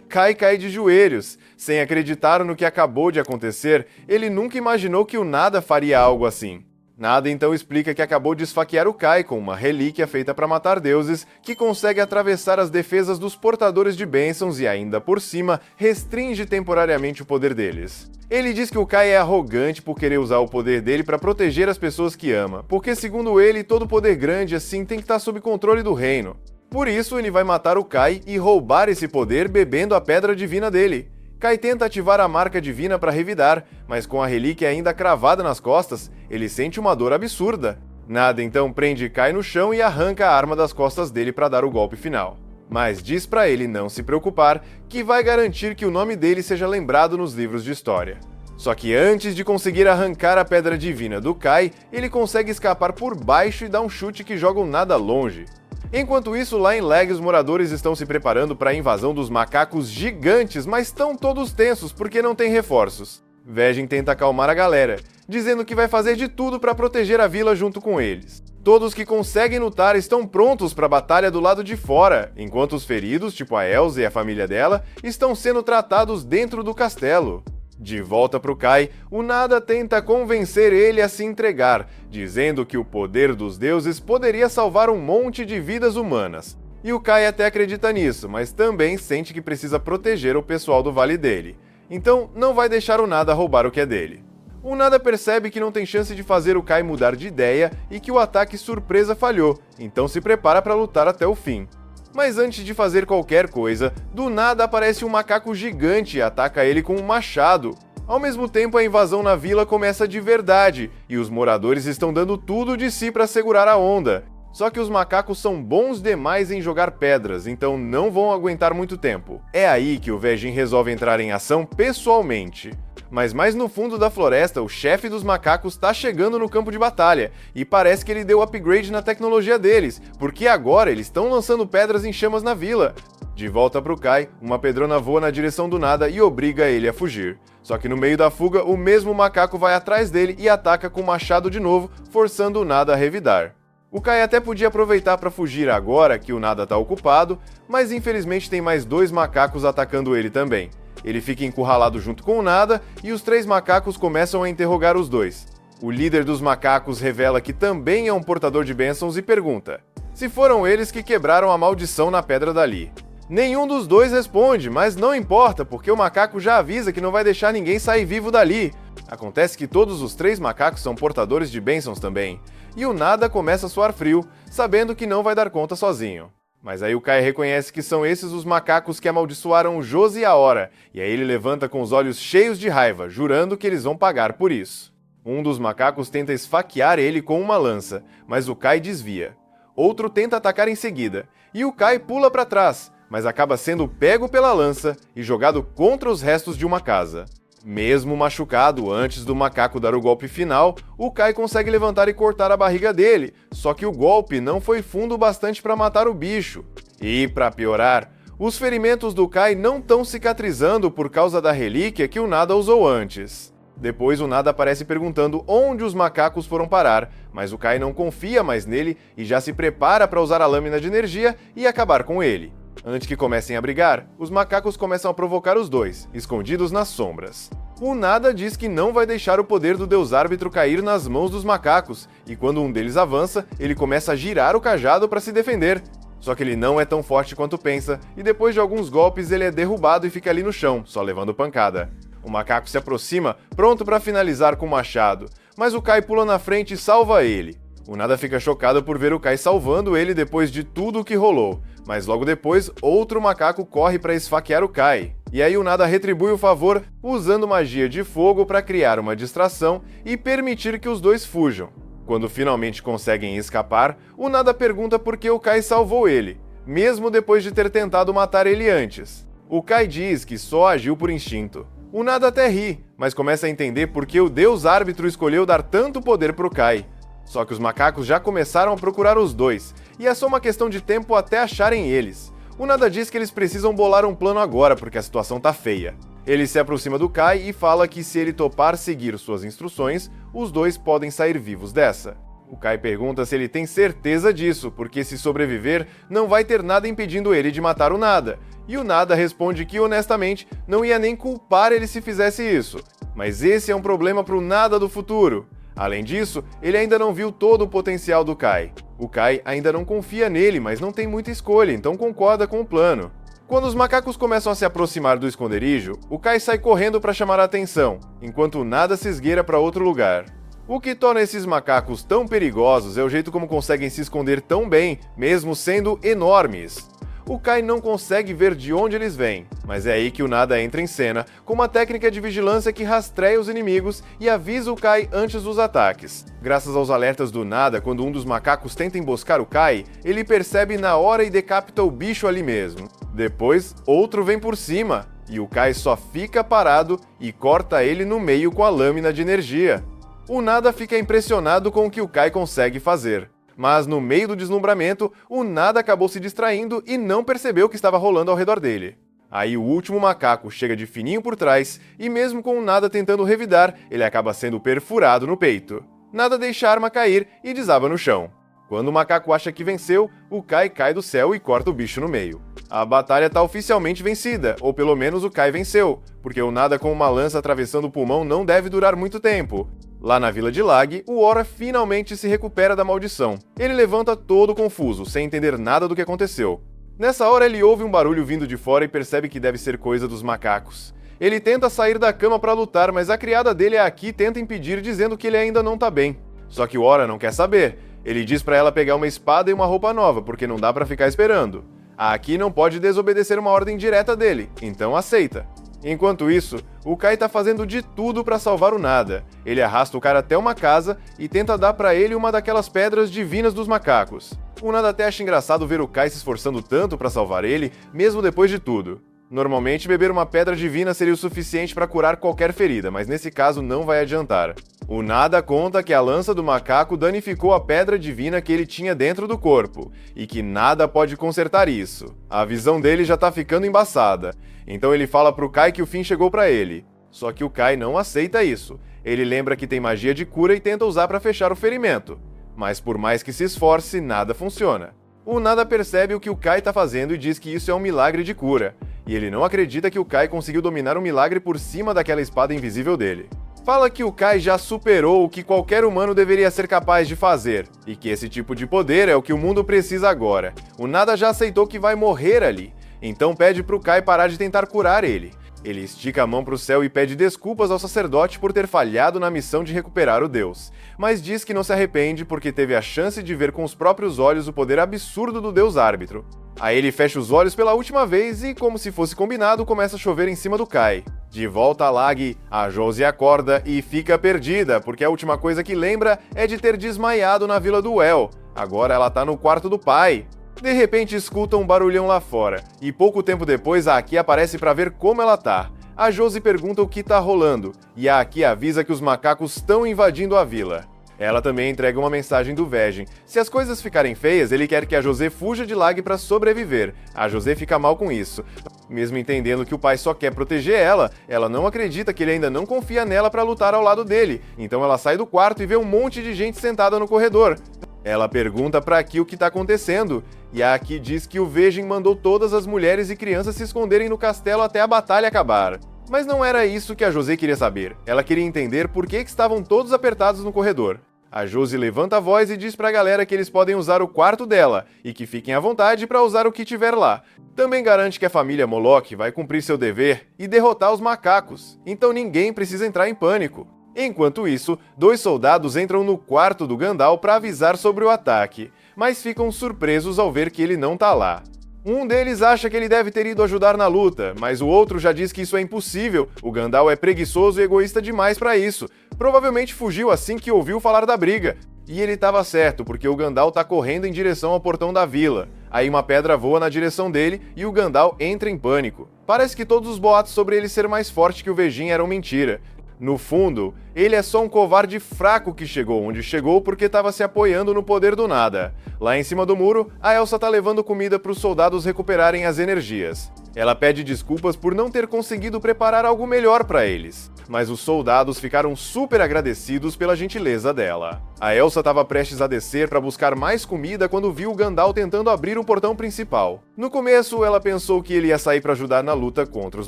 Kai cai de joelhos. Sem acreditar no que acabou de acontecer, ele nunca imaginou que o Nada faria algo assim. Nada então explica que acabou de esfaquear o Kai com uma relíquia feita para matar deuses, que consegue atravessar as defesas dos portadores de bênçãos e ainda por cima restringe temporariamente o poder deles. Ele diz que o Kai é arrogante por querer usar o poder dele para proteger as pessoas que ama, porque segundo ele, todo poder grande assim tem que estar sob controle do reino. Por isso, ele vai matar o Kai e roubar esse poder bebendo a pedra divina dele. Kai tenta ativar a marca divina para revidar, mas com a relíquia ainda cravada nas costas, ele sente uma dor absurda. Nada então prende Kai no chão e arranca a arma das costas dele para dar o golpe final. Mas diz para ele não se preocupar, que vai garantir que o nome dele seja lembrado nos livros de história. Só que antes de conseguir arrancar a pedra divina do Kai, ele consegue escapar por baixo e dá um chute que joga o Nada longe. Enquanto isso, lá em Lag, os moradores estão se preparando para a invasão dos macacos gigantes, mas estão todos tensos porque não tem reforços. Vegin tenta acalmar a galera, dizendo que vai fazer de tudo para proteger a vila junto com eles. Todos que conseguem lutar estão prontos para a batalha do lado de fora, enquanto os feridos, tipo a Elsa e a família dela, estão sendo tratados dentro do castelo. De volta pro Kai, o Nada tenta convencer ele a se entregar, dizendo que o poder dos deuses poderia salvar um monte de vidas humanas. E o Kai até acredita nisso, mas também sente que precisa proteger o pessoal do vale dele. Então não vai deixar o Nada roubar o que é dele. O Nada percebe que não tem chance de fazer o Kai mudar de ideia e que o ataque surpresa falhou, então se prepara para lutar até o fim. Mas antes de fazer qualquer coisa, do nada aparece um macaco gigante e ataca ele com um machado. Ao mesmo tempo, a invasão na vila começa de verdade, e os moradores estão dando tudo de si para segurar a onda. Só que os macacos são bons demais em jogar pedras, então não vão aguentar muito tempo. É aí que o Vegin resolve entrar em ação pessoalmente. Mas mais no fundo da floresta, o chefe dos macacos tá chegando no campo de batalha, e parece que ele deu upgrade na tecnologia deles, porque agora eles estão lançando pedras em chamas na vila. De volta pro Kai, uma pedrona voa na direção do Nada e obriga ele a fugir. Só que no meio da fuga, o mesmo macaco vai atrás dele e ataca com o machado de novo, forçando o Nada a revidar. O Kai até podia aproveitar para fugir agora que o Nada tá ocupado, mas infelizmente tem mais 2 macacos atacando ele também. Ele fica encurralado junto com o Nada e os 3 macacos começam a interrogar os dois. O líder dos macacos revela que também é um portador de bênçãos e pergunta se foram eles que quebraram a maldição na pedra dali. Nenhum dos dois responde, mas não importa, porque o macaco já avisa que não vai deixar ninguém sair vivo dali. Acontece que todos os 3 macacos são portadores de bênçãos também, e o Nada começa a suar frio, sabendo que não vai dar conta sozinho. Mas aí o Kai reconhece que são esses os macacos que amaldiçoaram o Josi e a Hora, e aí ele levanta com os olhos cheios de raiva, jurando que eles vão pagar por isso. Um dos macacos tenta esfaquear ele com uma lança, mas o Kai desvia. Outro tenta atacar em seguida, e o Kai pula para trás, mas acaba sendo pego pela lança e jogado contra os restos de uma casa. Mesmo machucado antes do macaco dar o golpe final, o Kai consegue levantar e cortar a barriga dele, só que o golpe não foi fundo o bastante para matar o bicho. E, para piorar, os ferimentos do Kai não estão cicatrizando por causa da relíquia que o Nada usou antes. Depois o Nada aparece perguntando onde os macacos foram parar, mas o Kai não confia mais nele e já se prepara para usar a lâmina de energia e acabar com ele. Antes que comecem a brigar, os macacos começam a provocar os dois, escondidos nas sombras. O Nada diz que não vai deixar o poder do Deus Árbitro cair nas mãos dos macacos, e quando um deles avança, ele começa a girar o cajado para se defender. Só que ele não é tão forte quanto pensa, e depois de alguns golpes ele é derrubado e fica ali no chão, só levando pancada. O macaco se aproxima, pronto para finalizar com o machado, mas o Kai pula na frente e salva ele. O Nada fica chocado por ver o Kai salvando ele depois de tudo o que rolou, mas logo depois outro macaco corre para esfaquear o Kai. E aí o Nada retribui o favor usando magia de fogo para criar uma distração e permitir que os dois fujam. Quando finalmente conseguem escapar, o Nada pergunta por que o Kai salvou ele, mesmo depois de ter tentado matar ele antes. O Kai diz que só agiu por instinto. O Nada até ri, mas começa a entender por que o Deus Árbitro escolheu dar tanto poder pro Kai. Só que os macacos já começaram a procurar os dois, e é só uma questão de tempo até acharem eles. O Nada diz que eles precisam bolar um plano agora, porque a situação tá feia. Ele se aproxima do Kai e fala que se ele topar seguir suas instruções, os dois podem sair vivos dessa. O Kai pergunta se ele tem certeza disso, porque se sobreviver, não vai ter nada impedindo ele de matar o Nada. E o Nada responde que, honestamente, não ia nem culpar ele se fizesse isso. Mas esse é um problema pro Nada do futuro. Além disso, ele ainda não viu todo o potencial do Kai. O Kai ainda não confia nele, mas não tem muita escolha, então concorda com o plano. Quando os macacos começam a se aproximar do esconderijo, o Kai sai correndo para chamar a atenção, enquanto o Nada se esgueira para outro lugar. O que torna esses macacos tão perigosos é o jeito como conseguem se esconder tão bem, mesmo sendo enormes. O Kai não consegue ver de onde eles vêm, mas é aí que o Nada entra em cena, com uma técnica de vigilância que rastreia os inimigos e avisa o Kai antes dos ataques. Graças aos alertas do Nada, quando um dos macacos tenta emboscar o Kai, ele percebe na hora e decapita o bicho ali mesmo. Depois, outro vem por cima, e o Kai só fica parado e corta ele no meio com a lâmina de energia. O Nada fica impressionado com o que o Kai consegue fazer. Mas no meio do deslumbramento, o Nada acabou se distraindo e não percebeu o que estava rolando ao redor dele. Aí o último macaco chega de fininho por trás e mesmo com o Nada tentando revidar, ele acaba sendo perfurado no peito. Nada deixa a arma cair e desaba no chão. Quando o macaco acha que venceu, o Kai cai do céu e corta o bicho no meio. A batalha está oficialmente vencida, ou pelo menos o Kai venceu, porque o Nada com uma lança atravessando o pulmão não deve durar muito tempo. Lá na Vila de Lag, o Hora finalmente se recupera da maldição. Ele levanta todo confuso, sem entender nada do que aconteceu. Nessa hora ele ouve um barulho vindo de fora e percebe que deve ser coisa dos macacos. Ele tenta sair da cama para lutar, mas a criada dele aqui tenta impedir, dizendo que ele ainda não tá bem. Só que o Hora não quer saber. Ele diz para ela pegar uma espada e uma roupa nova, porque não dá para ficar esperando. A Aki não pode desobedecer uma ordem direta dele, então aceita. Enquanto isso, o Kai tá fazendo de tudo para salvar o Nada. Ele arrasta o cara até uma casa e tenta dar para ele uma daquelas pedras divinas dos macacos. O Nada até acha engraçado ver o Kai se esforçando tanto para salvar ele, mesmo depois de tudo. Normalmente beber uma pedra divina seria o suficiente para curar qualquer ferida, mas nesse caso não vai adiantar. O Nada conta que a lança do macaco danificou a pedra divina que ele tinha dentro do corpo, e que nada pode consertar isso. A visão dele já tá ficando embaçada. Então ele fala pro Kai que o fim chegou pra ele. Só que o Kai não aceita isso. Ele lembra que tem magia de cura e tenta usar pra fechar o ferimento. Mas por mais que se esforce, nada funciona. O Nada percebe o que o Kai tá fazendo e diz que isso é um milagre de cura. E ele não acredita que o Kai conseguiu dominar um milagre por cima daquela espada invisível dele. Fala que o Kai já superou o que qualquer humano deveria ser capaz de fazer, e que esse tipo de poder é o que o mundo precisa agora. O Nada já aceitou que vai morrer ali, então pede pro Kai parar de tentar curar ele. Ele estica a mão pro céu e pede desculpas ao sacerdote por ter falhado na missão de recuperar o Deus, mas diz que não se arrepende porque teve a chance de ver com os próprios olhos o poder absurdo do Deus Árbitro. Aí ele fecha os olhos pela última vez e, como se fosse combinado, começa a chover em cima do Kai. De volta a Lag, a Josie acorda e fica perdida, porque a última coisa que lembra é de ter desmaiado na Vila do El. Agora ela tá no quarto do pai. De repente escuta um barulhão lá fora, e pouco tempo depois a Aki aparece para ver como ela tá. A Josie pergunta o que tá rolando, e a Aki avisa que os macacos estão invadindo a vila. Ela também entrega uma mensagem do Vegin. Se as coisas ficarem feias, ele quer que a José fuja de Lag para sobreviver. A José fica mal com isso. Mesmo entendendo que o pai só quer proteger ela não acredita que ele ainda não confia nela para lutar ao lado dele. Então ela sai do quarto e vê um monte de gente sentada no corredor. Ela pergunta pra Aki o que tá acontecendo, e a Aki diz que o Vegin mandou todas as mulheres e crianças se esconderem no castelo até a batalha acabar. Mas não era isso que a José queria saber. Ela queria entender por que estavam todos apertados no corredor. A Josie levanta a voz e diz pra galera que eles podem usar o quarto dela, e que fiquem à vontade pra usar o que tiver lá. Também garante que a família Moloch vai cumprir seu dever e derrotar os macacos, então ninguém precisa entrar em pânico. Enquanto isso, 2 soldados entram no quarto do Gandalf para avisar sobre o ataque, mas ficam surpresos ao ver que ele não tá lá. Um deles acha que ele deve ter ido ajudar na luta, mas o outro já diz que isso é impossível, o Gandalf é preguiçoso e egoísta demais para isso. Provavelmente fugiu assim que ouviu falar da briga. E ele estava certo, porque o Gandalf tá correndo em direção ao portão da vila. Aí uma pedra voa na direção dele e o Gandalf entra em pânico. Parece que todos os boatos sobre ele ser mais forte que o Vegin eram mentira. No fundo, ele é só um covarde fraco que chegou onde chegou porque estava se apoiando no poder do Nada. Lá em cima do muro, a Elsa tá levando comida para os soldados recuperarem as energias. Ela pede desculpas por não ter conseguido preparar algo melhor para eles, mas os soldados ficaram super agradecidos pela gentileza dela. A Elsa estava prestes a descer para buscar mais comida quando viu o Gandalf tentando abrir o portão principal. No começo, ela pensou que ele ia sair para ajudar na luta contra os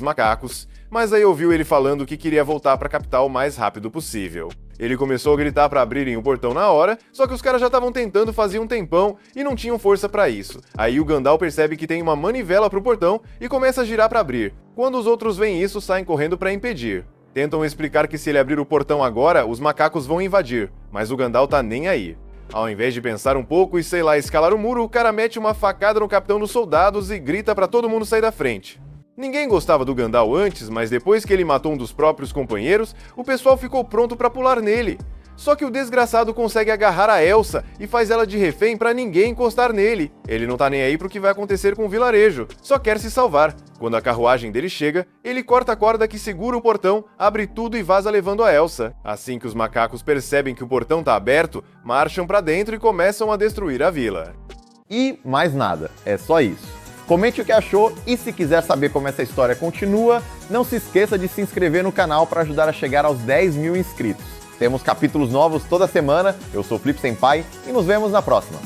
macacos, mas aí ouviu ele falando que queria voltar para a capital o mais rápido possível. Ele começou a gritar para abrirem o portão na hora, só que os caras já estavam tentando fazia um tempão e não tinham força para isso. Aí o Gandalf percebe que tem uma manivela pro portão e começa a girar para abrir. Quando os outros veem isso, saem correndo para impedir. Tentam explicar que se ele abrir o portão agora, os macacos vão invadir, mas o Gandalf tá nem aí. Ao invés de pensar um pouco e, sei lá, escalar o muro, o cara mete uma facada no capitão dos soldados e grita para todo mundo sair da frente. Ninguém gostava do Gandalf antes, mas depois que ele matou um dos próprios companheiros, o pessoal ficou pronto para pular nele. Só que o desgraçado consegue agarrar a Elsa e faz ela de refém para ninguém encostar nele. Ele não tá nem aí pro que vai acontecer com o vilarejo, só quer se salvar. Quando a carruagem dele chega, ele corta a corda que segura o portão, abre tudo e vaza levando a Elsa. Assim que os macacos percebem que o portão tá aberto, marcham para dentro e começam a destruir a vila. E mais nada, é só isso. Comente o que achou e se quiser saber como essa história continua, não se esqueça de se inscrever no canal para ajudar a chegar aos 10 mil inscritos. Temos capítulos novos toda semana, eu sou Flip Senpai e nos vemos na próxima.